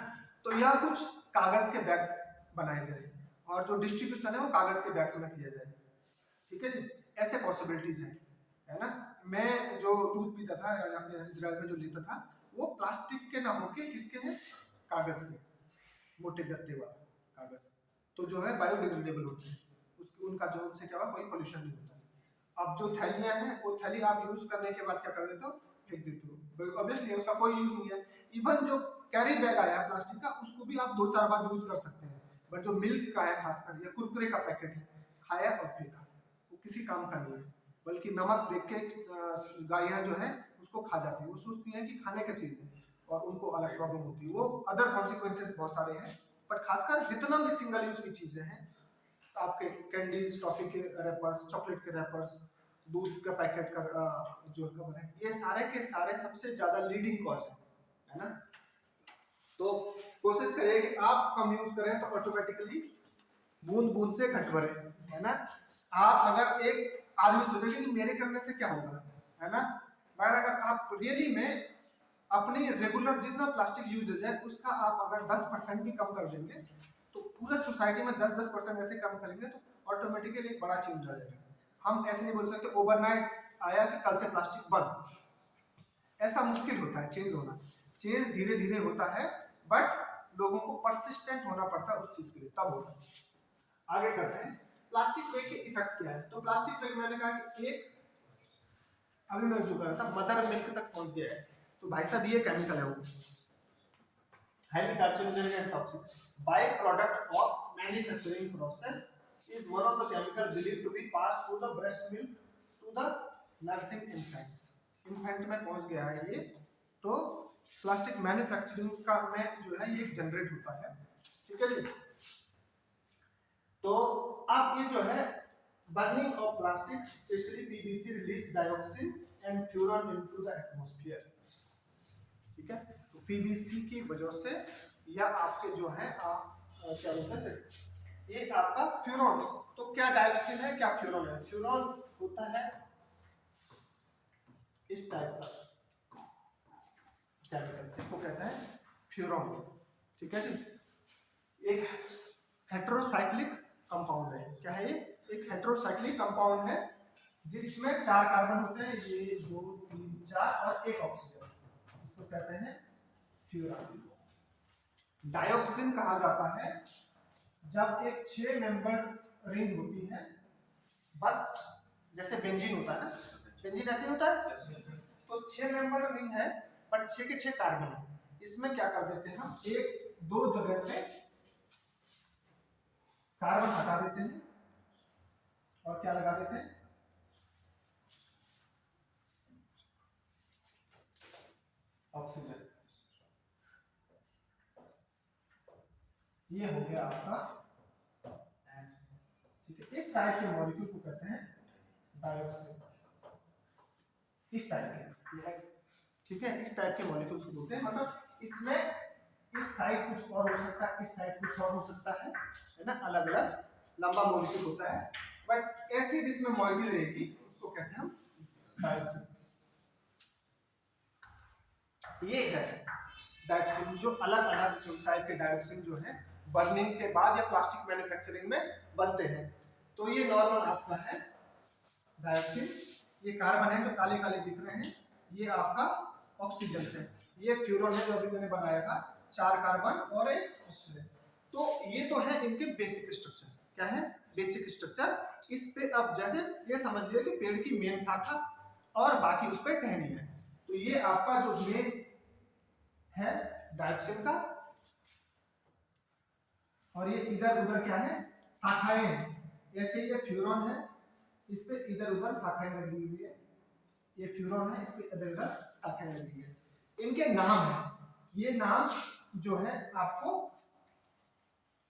A: तो यह कुछ कागज के बैग्स बनाए जाए और जो डिस्ट्रीब्यूशन है वो कागज के बैग्स में किया जाए, ठीक है जी। ऐसे पॉसिबिलिटीज है ना। मैं जो दूध पीता था इजराइल में जो लेता था, वो प्लास्टिक के ना होके किसके हैं, कागज के, मोटे गत्ते वाला कागज, तो जो है बायोडिग्रेडेबल होते हैं, उसकी उनका जो उनसे क्या हुआ, कोई पोल्यूशन नहीं होता। अब जो थैलियां हैं, वो थैली आप यूज करने के बाद क्या कर देते हो, फेंक देते हो, ऑब्वियसली उसका कोई यूज नहीं है। इवन जो कैरी बैग आया है प्लास्टिक का, उसको भी आप 2-4 बार यूज कर सकते हैं, बट जो मिल्क का है खासकर, या कुरकुरे का पैकेट है, खाया और फेंका, वो किसी काम का नहीं है। बल्कि नमक देख के गायें जो है उसको खा जाती है, वो सोचती हैं कि खाने का चीज है और उनको अलग प्रॉब्लम होती है, वो अदर कॉन्सिक्वेंसेस बहुत सारे हैं। बट खासकर जितना भी सिंगल यूज की चीजें हैं, आपके कैंडीज, टॉफी के रैपर्स, चॉकलेट के रैपर्स, दूध का पैकेट का जो कवर है, ये सारे के सारे सबसे ज्यादा लीडिंग कॉज है ना। तो कोशिश करिए कि आप कम यूज करें तो ऑटोमेटिकली बूंद बूंद से घट भरे, है ना। आप अगर एक आदमी सोचेंगे कि मेरे करने से क्या होगा, है ना, मगर अगर आप रियली में अपनी रेगुलर जितना प्लास्टिक यूजेज है उसका आप अगर 10% भी कम कर देंगे, तो पूरे सोसाइटी में 10% ऐसे कम करेंगे तो ऑटोमेटिकली एक बड़ा चेंज आ जाएगा। हम ऐसे नहीं बोल सकते ओवरनाइट आया कि कल से प्लास्टिक बंद, ऐसा मुश्किल होता है चेंज होना। चेंज धीरे धीरे होता है, बट लोगों को परसिस्टेंट होना पड़ता है उस चीज के लिए, तब होता है। आगे करते हैं, प्लास्टिक बैग के इफेक्ट क्या है। तो प्लास्टिक बैग मैंने कहा कि एक, अभी मैं जो कह रहा था, मदर मिल्क तक पहुंच गया है, तो भाई साहब ये केमिकल है, वो highly carcinogenic and toxic by-product of manufacturing process is one of the chemical believed to be passed through the breast milk to the nursing infants. infant में पहुंच गया है ये, तो प्लास्टिक मैन्युफैक्चरिंग का में जो है ये जनरेट होता है, ठीक है जी। तो अब ये जो है burning of plastics specially PVC release dioxin and furan into the atmosphere, ठीक है। तो पीवीसी की वजह से या आपके जो है क्या बोलते हैं, ये आपका फ्यूरॉन, तो क्या डाइऑक्सिन है क्या फ्यूरॉन है। फ्यूरॉन होता है इस टाइप का केमिकल, इसको कहते हैं फ्यूरॉन, ठीक है जी। एक हेटेरोसाइक्लिक कंपाउंड है, क्या है ये, एक हेटेरोसाइक्लिक कंपाउंड है जिसमें 4 कार्बन होते हैं, ये 2 3 4 और एक ऑक्सीजन, इसको कहते हैं फ्यूरान। डाइऑक्सिन कहा जाता है जब एक 6 मेंबर रिंग होती है, बस जैसे बेंजीन होता है ना, बेंजीन ऐसे होता है, तो 6 मेंबर रिंग है बट 6 के 6 कार्बन है, इसमें क्या कर देते हैं हम, एक 2 जगह पे कार्बन हटा देते हैं और क्या लगा देते हैं, ऑक्सीजन। ये हो गया आपका, ठीक है। इस टाइप के मॉलिक्यूल को कहते हैं डाइऑक्सिन, इस टाइप के, ठीक है, इस टाइप के मॉलिक्यूल्स को बोलते हैं। मतलब इसमें इस साइड कुछ और हो सकता है, इस साइड कुछ और हो सकता है ना, अलग अलग लंबा मॉलिक्यूल होता है, बट ऐसी जिसमें मॉइटी रहेगी उसको कहते हैं हम डाइऑक्सिन। ये है डाइऑक्सिन, जो अलग अलग जो टाइप के डाइऑक्सिन जो है बर्निंग के बाद या प्लास्टिक मैन्युफैक्चरिंग में बनते हैं। तो ये नॉर्मल आपका है डाइऑक्सिन, ये कार्बन है जो काले काले दिख रहे हैं, ये आपका ऑक्सीजन है, ये फ्यूरॉन है जो अभी मैंने बनाया था, 4 कार्बन और एक ऑक्सीजन। तो ये तो है इनके बेसिक स्ट्रक्चर, क्या है बेसिक स्ट्रक्चर। इस पे अब जैसे ये समझ लिया कि पेड़ की मेन शाखा और बाकी उस पर टहनी है, तो ये आपका जो मेन है डाइऑक्सिन का, और ये इधर उधर क्या है शाखाएं, ऐसे ये फ्यूरॉन है, इस पे इधर उधर शाखाएं लगी हुई है, ये फ्यूरॉन है, इस पे इधर उधर शाखाएं लगी हुई है। इनके नाम है, ये नाम जो है आपको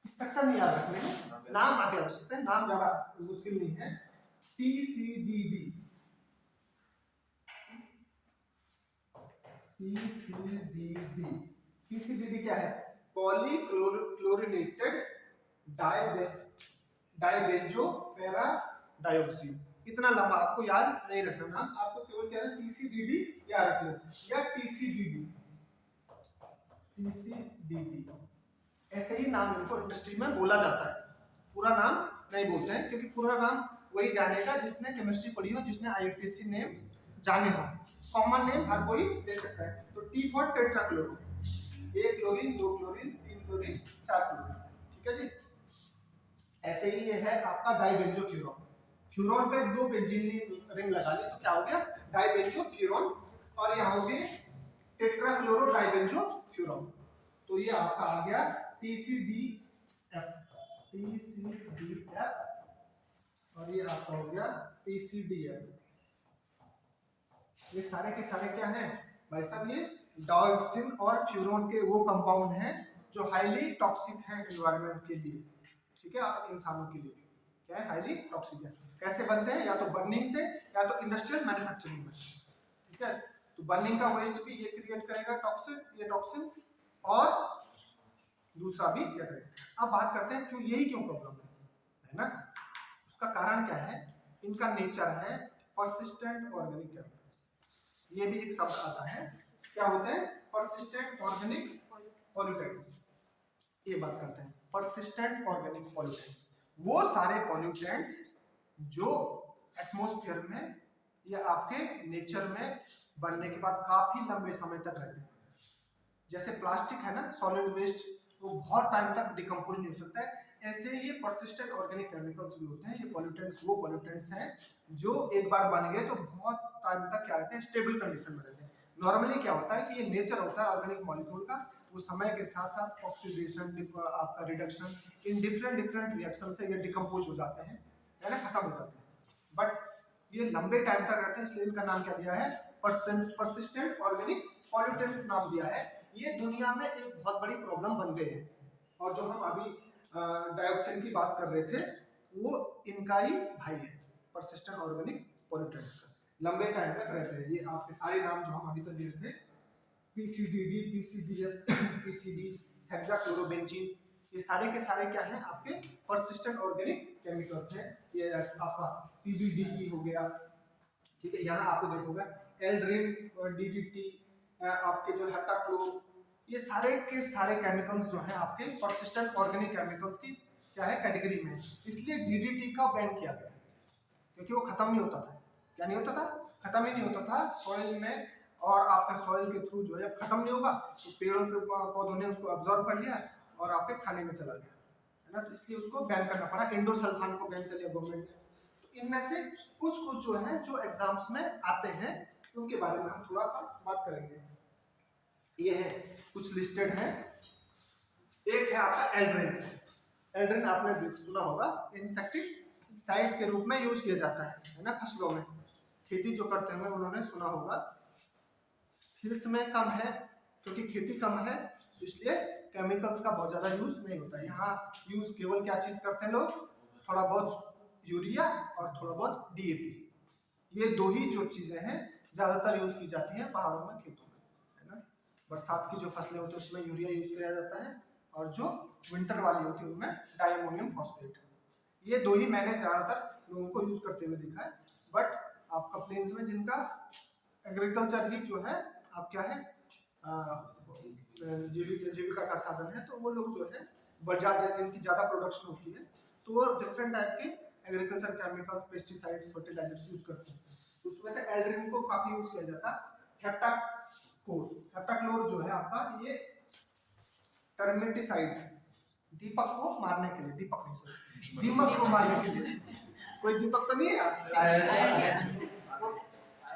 A: स्ट्रक्चर नहीं याद रखने हैं, नाम आप याद रखते हैं, नाम ज्यादा मुश्किल नहीं है। PCDB, PCDB, PCDB क्या है, पॉलीक्लोरिनेटेड डाइबेंजोपेराडाइऑक्सी। इतना लंबा आपको याद नहीं रखना नाम, आपको केवल क्या है पीसीडीडी याद रखना या टीसीडीडी। ऐसे ही नाम इनको इंडस्ट्री में बोला जाता है, पूरा नाम नहीं बोलते हैं क्योंकि पूरा नाम वही जानेगा जिसने केमिस्ट्री पढ़ी हो, जिसने आईयूपीएसी नेम्स जाने हो। कॉमन नेम हर कोई ले सकता है। तो T for टेट्राक्लोरो, 1 chlorine 2 chlorine 3 chlorine 4 chlorine, ठीक है जी। ऐसे ही ये है आपका डाइबेंजोफ्यूरॉन। फ्यूरॉन पे 2 बेंजीन रिंग लगा लिया तो क्या हो गया डाइबेंजोफ्यूरॉन, और यहाँ हो गए टेट्राक्लोरो डाइबेंजोफ्यूरॉन। तो ये आपका आ गया TCDF, और ये आपका हो गया PCDF। ये सारे के सारे क्या हैं भाई साहब, ये डायोक्सिन और फ्यूरॉन के वो कंपाउंड हैं जो हाईली टॉक्सिक हैं एनवायरनमेंट के लिए, ठीक है, इंसानों के लिए क्या है हाईली टॉक्सिक है। कैसे बनते हैं, या तो बर्निंग से या तो इंडस्ट्रियल मैन्युफैक्चरिंग में, ठीक है। तो बर्निंग का वेस्ट भी ये क्रिएट करेगा टॉक्सिन्स, और दूसरा भी क्या करेगा। अब बात करते हैं क्यों प्रॉब्लम है ना। उसका कारण क्या है, इनका नेचर है परसिस्टेंट ऑर्गेनिक केमिकल्स। ये भी एक शब्द आता है, क्या होते हैं परसिस्टेंट ऑर्गेनिक पॉल्यूटेंट्स। ये बात करते हैं परसिस्टेंट ऑर्गेनिक पॉल्यूटेंट्स, वो सारे पॉल्यूटेंट्स जो एटमॉस्फेयर में या आपके नेचर में बनने के बाद काफी लंबे समय तक रहते हैं। जैसे प्लास्टिक है ना, सॉलिड वेस्ट, वो बहुत टाइम तक डिकम्पोज नहीं हो सकता है। ऐसे ये परसिस्टेंट ऑर्गेनिक केमिकल्स भी होते हैं। ये पॉल्यूटेंट्स वो पॉल्यूटेंट्स हैं जो एक बार बन गए तो बहुत टाइम तक क्या रहते हैं स्टेबल कंडीशन में रहते हैं। नॉर्मली क्या होता है कि ये नेचर होता है ऑर्गेनिक मॉलिक्यूल का, वो समय के साथ साथ ऑक्सीडेशन आपका रिडक्शन इन डिफरेंट रिएक्शन से ये डिकम्पोज हो जाते हैं, है ना, खत्म हो जाते हैं। बट ये लंबे टाइम तक रहते हैं, इसलिए इनका नाम क्या दिया है परसिस्टेंट ऑर्गेनिक पॉल्यूटेंट्स नाम दिया है। ये दुनिया में एक बहुत बड़ी प्रॉब्लम बन गए हैं, और जो हम अभी डाइऑक्सिन की बात कर रहे थे वो इनका ही भाई है, परसिस्टेंट ऑर्गेनिक पॉल्यूटेंट्स का, लंबे टाइम तक रहते हैं। ये आपके सारे नाम जो हम अभी तक दिए थे PCDD, PCDF, PCD, हेक्साक्लोरोबेंजीन, ये सारे के सारे क्या हैं आपके परसिस्टेंट ऑर्गेनिक केमिकल्स हैं। ये आपका PBDE हो गया, ठीक है। यहाँ आपको देखोगे एल्ड्रिन, DDT, आपके जो हेप्टाक्लो, ये सारे के सारे केमिकल्स जो हैं आपके परसिस्टेंट ऑर्गेनिक केमिकल्स की क्या है कैटेगरी में। इसलिए DDT का बैन किया गया क्योंकि वो खत्म नहीं होता था। क्या नहीं होता था, खत्म ही नहीं होता था सॉइल में, और आपका सॉइल के थ्रू जो है खत्म नहीं होगा तो पेड़ों पे पौधों ने उसको अब्जॉर्ब कर लिया और आपके खाने में चला गया, है ना। तो इसलिए उसको बैन करना पड़ा, इंडोसल्फान को बैन कर लिया गवर्नमेंट ने। तो इनमें से कुछ जो है जो एग्जाम्स में आते हैं उनके बारे में हम थोड़ा सा बात करेंगे। ये है कुछ लिस्टेड है। एक है आपका एल्ड्रिन। एल्ड्रिन आपने सुना होगा, इंसेक्टिसाइड के रूप में यूज किया जाता है ना, फसलों में खेती जो करते हैं उन्होंने सुना होगा। हिल्स में कम है क्योंकि खेती कम है, इसलिए केमिकल्स का बहुत ज्यादा यूज नहीं होता है। यहाँ यूज केवल क्या चीज करते हैं लोग, थोड़ा बहुत यूरिया और थोड़ा बहुत DAP, ये दो ही जो चीजें हैं ज्यादातर यूज की जाती हैं पहाड़ों में, खेतों में, है ना। बरसात की जो फसलें होती है उसमें यूरिया यूज किया जाता है, और जो विंटर वाली होती है उनमें डायमोनियम फॉस्फेट। ये दो ही मैंने ज्यादातर लोगों को यूज करते हुए देखा है। बट आपका प्लेन्स में जिनका एग्रीकल्चर ही जो है आप क्या है जीविका का साधन है, तो वो लोग जो है इनकी ज्यादा प्रोडक्शन होती है, तो वो डिफरेंट टाइप के agriculture chemicals, pesticides, fertilisers use करते हैं। उसमें से एल्ड्रिन को काफी यूज किया जाता है। हेप्टाक्लोर जो है आपका ये टर्मेटिसाइड, दीपक को मारने के लिए, दीपक को मारने के लिए। कोई दीपक तो नहीं है आज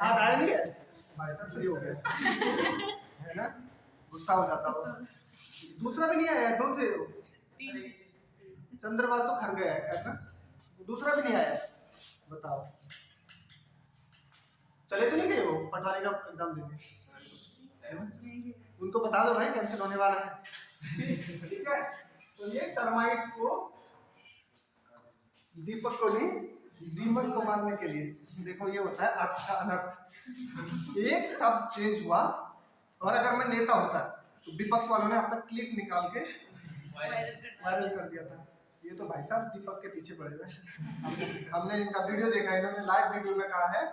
A: आया नहीं है भाई साहब, सही हो गया है ना, गुस्सा हो जाता हो। दूसरा भी नहीं आया, दो थे, चंद्रवाल तो खर गया है ना, दूसरा भी नहीं आया, बताओ। चले तो नहीं गए वो पटवारी का एग्जाम देने, उनको बता दो भाई कैंसिल होने वाला है, ठीक है। तो ये टर्माइट को, दीपक को नहीं, दीमक को मारने के लिए। देखो ये होता है अर्थ का अनर्थ। एक शब्द चेंज हुआ, और अगर मैं नेता होता तो विपक्ष वालों ने अब तक क्लिप निकाल के
C: वायरल
A: वायरल कर दिया था। ये तो भाई साहब दीपक के पीछे पड़े हुए हैं। हमने इनका वीडियो देखा, इन्होंने लाइव वीडियो में कहा है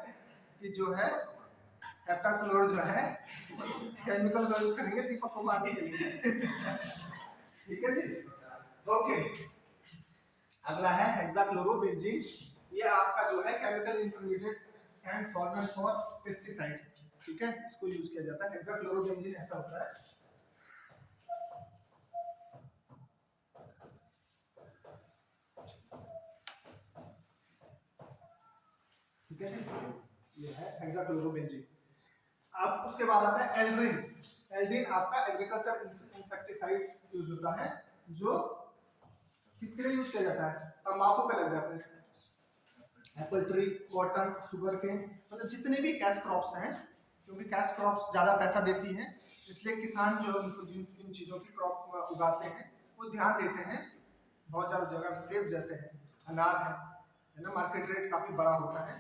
A: कि जो है हेप्टाक्लोर जो है केमिकल का यूज करेंगे दीपक को मारने के लिए। ठीक है जी, ओके। अगला है हेक्साक्लोरोबेंजीन। ये आपका जो है chemical intermediate and solvent for pesticides. ठीक है, इसको यूज किया जाता है। हेक्साक्लोरोबेंजीन ऐसा होता है, ठीक है जी, ये है हेक्साक्लोरोबेंजीन। अब उसके बाद आता है एल्ड्रिन। एल्ड्रिन आपका एग्रीकल्चर इंसेक्टिसाइड यूज होता है, जो किसके लिए यूज किया जाता है? तंबाकू पे लग जाते हैं। Apple tree, cotton, sugar cane, मतलब जितने भी कैश क्रॉप्स हैं, क्योंकि कैश क्रॉप्स ज़्यादा पैसा देती हैं, इसलिए किसान जो इनको जिन चीज़ों की क्रॉप उगाते हैं वो ध्यान देते हैं। बहुत ज़्यादा जगह सेब जैसे है, अनार है ना, मार्केट रेट काफ़ी बड़ा होता है,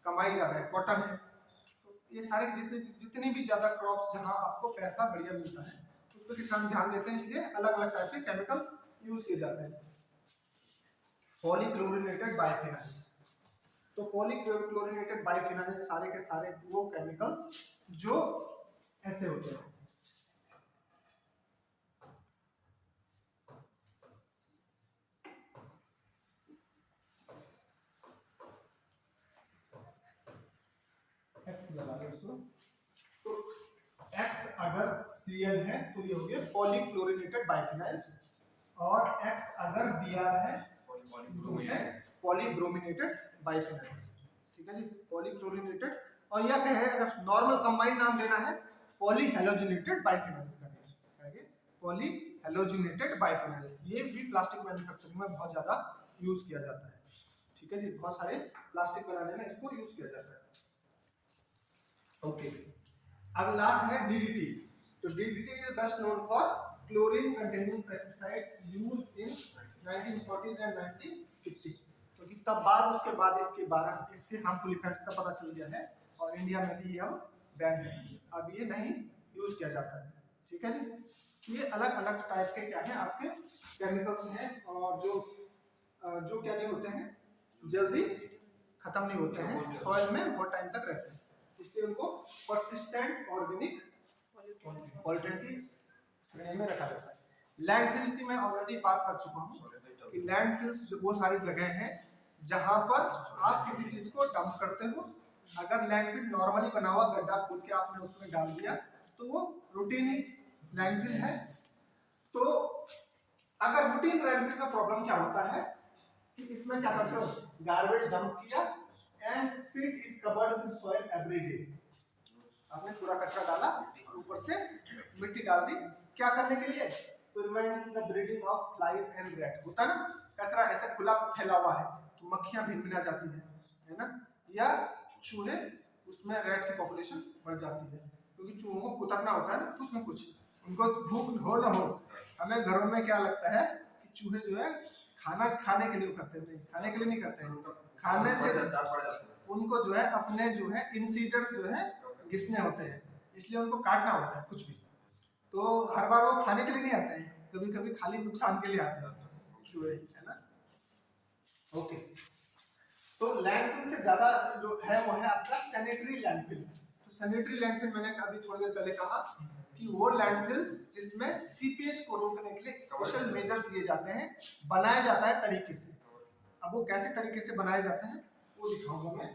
A: कमाई ज़्यादा है। कॉटन है, तो ये सारे जितनी भी ज़्यादा क्रॉप्स जहाँ आपको पैसा बढ़िया मिलता है उस पर किसान ध्यान देते हैं, इसलिए अलग अलग टाइप के केमिकल्स यूज किए जाते हैं। पॉलीक्लोरिनेटेड बाइफिनाइल्स। तो पॉलीक्लोरिनेटेड बाइफिनाइल्स सारे के सारे वो केमिकल्स जो ऐसे होते हैं, एक्स लगा लो इसको। तो एक्स अगर Cl है तो ये हो गया पॉलीक्लोरिनेटेड बाइफिनाइल्स, और एक्स अगर Br है तो है पॉलीब्रोमिनेटेड बाइफिनाइल्स। ठीक है जी, पॉलीक्लोरिनेटेड। और यह कहे अगर नॉर्मल कंबाइंड नाम लेना है, पॉलीहेलोजिनेटेड बाइफिनाइल्स का पॉलीहेलोजिनेटेड बाइफिनाइल्स। ये भी प्लास्टिक मैन्युफैक्चरिंग में बहुत ज्यादा यूज किया जाता है। ठीक है जी, बहुत सारे प्लास्टिक बनाने में इसको यूज किया जाता है। ओके, अब लास्ट है डीडीटी। तो DDT is best known for chlorine containing pesticides used in 1940s and 1950। क्योंकि तब बाद उसके बाद इसके हार्मफुल इफेक्ट्स का पता चल गया है और इंडिया में भी ये अब बैन है, अब ये नहीं यूज किया जाता है। ठीक है जी, ये अलग अलग टाइप के क्या है आपके केमिकल्स हैं, और जो क्या नहीं होते हैं, जल्दी खत्म नहीं होते हैं, सॉइल में बहुत टाइम तक रहते हैं, इसलिए उनको परसिस्टेंट ऑर्गेनिक पॉल्यूटेंट की श्रेणी में रखा जाता है। लैंडफिल्स की मैं ऑलरेडी बात कर चुका हूँ कि लैंडफिल्स वो सारी जगह हैं जहां पर आप किसी चीज को डंप करते हो। अगर लैंडफिल नॉर्मली बना हुआ गड्ढा खोद के आपने उसमें डाल दिया तो वो रूटीन लैंडफिल है। तो अगर रूटीन लैंडफिल का प्रॉब्लम क्या होता है कि इसमें क्या करते हो, गार्बेज डंप किया एंड फिर is covered with soil every day. आपने पूरा कचरा डाला और ऊपर से मिट्टी डाल दी, क्या करने के लिए? Prevent the breeding of flies and rat. होता है ना, कचरा ऐसे खुला फैला हुआ है तो मक्खियां भिनभिना जाती है ना, या चूहे, उसमें रैट की पॉपुलेशन बढ़ जाती है, क्योंकि चूहों को कुतरना होता है ना कुछ न कुछ, उनको भूख हो ना हो। हमें घरों में क्या लगता है कि चूहे जो है खाना खाने के लिए करते हैं, खाने के लिए नहीं करते हैं, खाने से उनको जो है अपने जो है इंसीजर्स जो है घिसने होते हैं, इसलिए उनको काटना होता है कुछ भी। तो हर बार वो खाने के लिए नहीं आते हैं, कभी कभी खाली नुकसान के लिए आते हैं चूहे, है ना। ओके, तो लैंडफिल से ज्यादा जो है वो है आपका सैनिटरी लैंडफिल। तो सैनिटरी लैंडफिल मैंने अभी थोड़ी देर पहले कहा कि वो लैंडफिल्स जिसमें सीपेज को रोकने के लिए स्पेशल मेजर्स लिए जाते हैं, बनाया जाता है तरीके से। अब वो कैसे तरीके से बनाए जाते हैं वो दिखाऊंगा मैं।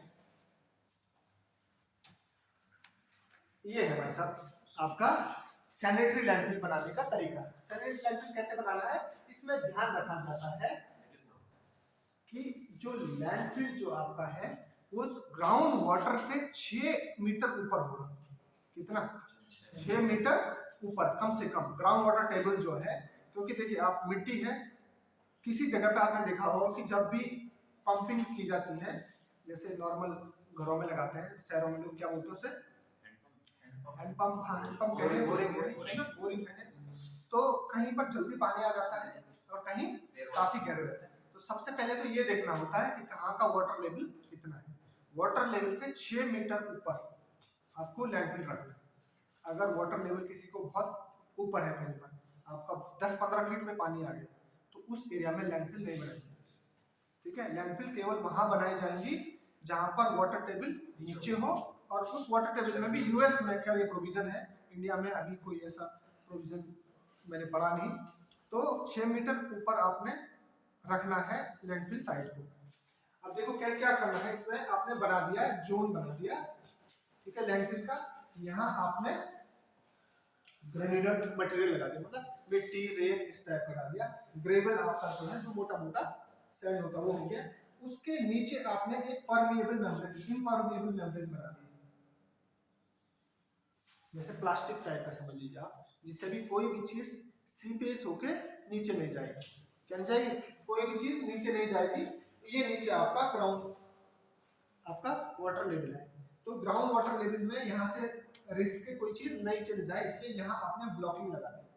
A: ये है भाई साहब आपका सैनिटरी लैंडफिल बनाने का तरीका। सैनिटरी लैंडफिल कैसे बनाना है, इसमें ध्यान रखा जाता है कि जो लैंडफिल जो आपका है वो ग्राउंड वाटर से 6 मीटर ऊपर होगा। कितना? 6 मीटर ऊपर कम से कम ग्राउंड वाटर टेबल जो है। क्योंकि देखिए आप मिट्टी है, किसी जगह पे आपने देखा होगा कि जब भी पंपिंग की जाती है, जैसे नॉर्मल घरों में लगाते हैं, शहरों में लोग क्या बोलते हैं उसे, हैंडपंप। हाँ, हैंडपंप कहते हैं, बोरिंग कहते हैं। तो कहीं पर जल्दी पानी आ जाता है और कहीं काफी गहरे रहता है। तो सबसे पहले तो ये देखना होता है कि कहाँ का वाटर लेवल कितना है। वाटर लेवल से 6 मीटर ऊपर आपको लैंडफिल रखना है। अगर वाटर लेवल किसी को बहुत ऊपर है कहीं पर, आपका 10-15 फीट में पानी आ गया, तो उस एरिया में लैंडफिल नहीं बनाएंगे। ठीक है, लैंडफिल केवल वहां बनाई जाएंगी जहां पर वाटर टेबल नीचे हो, और उस वाटर टेबल में भी यूएस में क्या ये प्रोविजन है, इंडिया में अभी कोई ऐसा प्रोविजन मैंने पढ़ा नहीं। तो 6 मीटर ऊपर आपने रखना है लैंडफिल साइट को। अब देखो क्या क्या करना है इसमें, आपने बना दिया जोन बना दिया, ठीक है, लैंडफिल का। यहाँ आपने ग्रेनेडर मटेरियल लगा दिया, मतलब मिट्टी रेत इस टाइप का डाल दिया। ग्रेवल आपका जो है जो मोटा मोटा सैंड होता है वो हो गया। उसके नीचे आपने एक परमिएबल मेम्ब्रेन, इम्परमिएबल मेम्ब्रेन बना दिया, जैसे प्लास्टिक टाइप का समझ लीजिए आप, जिससे भी कोई भी चीज सीपेज होके नीचे नहीं जाएगी। क्या नहीं जाएगी? कोई भी चीज नीचे नहीं जाएगी। ये नीचे आपका ग्राउंड, आपका वाटर लेवल है, तो ग्राउंड वाटर लेवल में यहाँ से रिस्क के कोई चीज नहीं चली जाए, इसलिए यहाँ आपने ब्लॉकिंग लगा दी।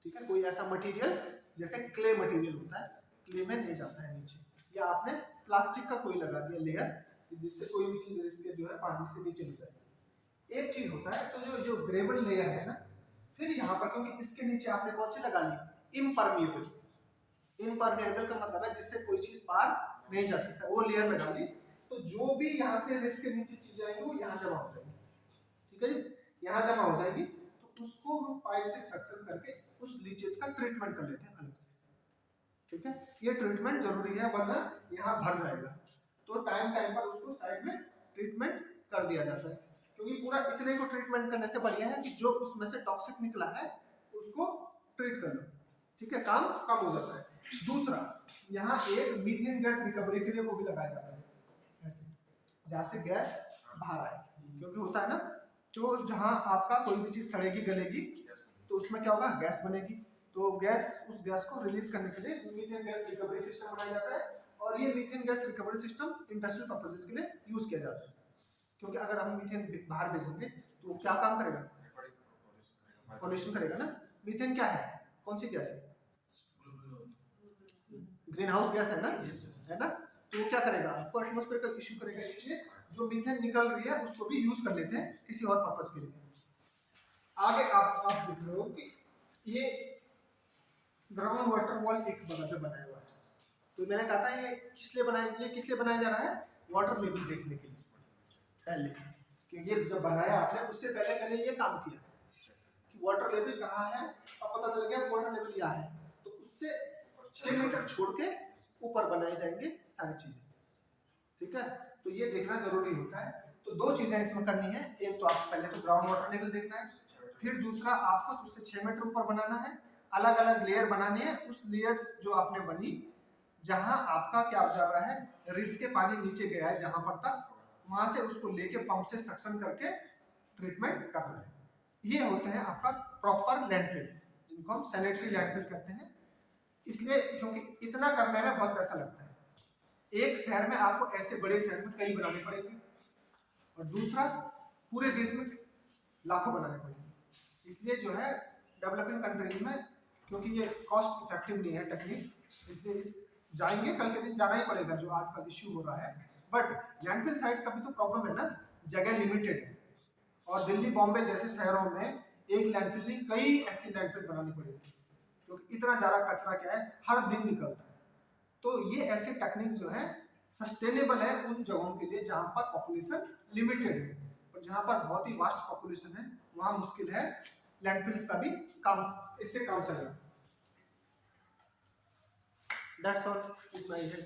A: ठीक है, कोई ऐसा मटेरियल जैसे क्ले मटेरियल होता है, क्ले में नहीं जाता है नीचे, या आपने प्लास्टिक का कोई लगा दिया लेयर, जिससे कोई भी चीज रिस्क जो है पानी से नीचे नहीं जाएगी। एक चीज होता है, तो जो ग्रेवल लेयर है ना, फिर यहाँ पर क्योंकि इसके नीचे आपने कौन सी लगा ली, इम्परमिएबल। इम्परमिएबल का मतलब है जिससे कोई चीज पार नहीं जा सकता, वो लेयर लगा ली, तो जो भी यहाँ से रिस्क के नीचे चीजें आएंगी वो यहाँ जमा हो जाएंगी। ठीक है जी, यहाँ जमा हो जाएगी, तो उसको हम पाइप से सक्शन करके उस लीचेज का ट्रीटमेंट कर लेते हैं अलग से। ठीक है, ये ट्रीटमेंट जरूरी है, वरना यहाँ भर जाएगा, तो टाइम टाइम पर उसको साइड में ट्रीटमेंट कर दिया जाता है, क्योंकि पूरा इतने को ट्रीटमेंट करने से बढ़िया है कि जो उसमें से टॉक्सिक निकला है उसको ट्रीट कर लो। ठीक है, काम कम हो जाता है। दूसरा, यहाँ एक मीथेन गैस रिकवरी के लिए वो भी लगाया जाता है, ऐसे जहाँ से गैस बाहर आए, क्योंकि होता है ना, जो जहाँ आपका कोई भी चीज सड़ेगी गलेगी तो उसमें क्या होगा, गैस बनेगी, तो गैस, उस गैस को रिलीज करने के लिए मीथेन गैस रिकवरी सिस्टम बनाया जाता है, और ये methane gas recovery system industrial purposes के लिए यूज किया जाता है, क्योंकि अगर हम मीथेन बाहर भेजेंगे तो क्या काम करेगा, पॉल्यूशन करेगा ना। मीथेन क्या है, कौन सी गैस है, ग्रीन हाउस गैस है ना, है ना, तो वो क्या करेगा, आपको एटमॉस्फेयर का इश्यू करेगा, इसलिए जो मीथेन निकल रही है उसको भी यूज कर लेते हैं किसी और पर्पस के लिए। आगे आप देख रहे हो कि ये ग्राउंड वाटर वॉल एक बगल पे बनाया हुआ है, तो मैंने कहा था ये किस लिए बनाया जा रहा है, वाटर लेवल देखने के लिए पहले, कि ये जब बनाया आपने उससे पहले ये काम किया कि वाटर लेवल कहाँ है, अब पता चल गया वाटर लेवल यहाँ है, तो उससे 6 मीटर छोड़ के ऊपर बनाए जाएंगे सारी चीजें। ठीक है, तो ये देखना जरूरी होता है। तो दो चीजें इसमें करनी है, एक तो आप पहले तो ग्राउंड वाटर लेवल देखना है, फिर दूसरा आपको उससे 6 मीटर ऊपर बनाना है, अलग अलग लेयर बनानी है। उस लेयर जो आपने बनी, जहां आपका क्या जा रहा है, रिस्क के पानी नीचे गया है जहां पर तक, वहां से उसको लेके पंप से सक्शन करके ट्रीटमेंट करना है। ये होते हैं आपका प्रॉपर लैंडफिल, जिनको हम सैनिटरी लैंडफिल कहते हैं, इसलिए क्योंकि इतना करने में बहुत पैसा लगता है। एक शहर में आपको ऐसे बड़े शहर में कई बनाने पड़ेंगे, और दूसरा पूरे देश में लाखों बनाने पड़ेंगे। इसलिए जो है डेवलपिंग कंट्रीज में, क्योंकि ये कॉस्ट इफेक्टिव नहीं है टेक्निक, इसलिए इस जाएंगे, कल के दिन जाना ही पड़ेगा, जो आजकल इश्यू हो रहा है। बट लैंडफिल साइट का भी तो प्रॉब्लम है ना, जगह लिमिटेड है, और दिल्ली बॉम्बे जैसे शहरों में एक लैंडफिल नहीं, कई ऐसी लैंडफिल बनानी पड़ेगी, क्योंकि इतना ज़्यादा कचरा क्या है हर दिन निकलता है। तो ये ऐसे टेक्निक जो है सस्टेनेबल है उन जगहों के लिए जहां पर पॉपुलेशन लिमिटेड है, और जहां पर बहुत ही वास्ट पॉपुलेशन है वहां मुश्किल है लैंडफिल्स का भी काम, इससे काम चलेगा। दैट्स ऑल, इतना ही है।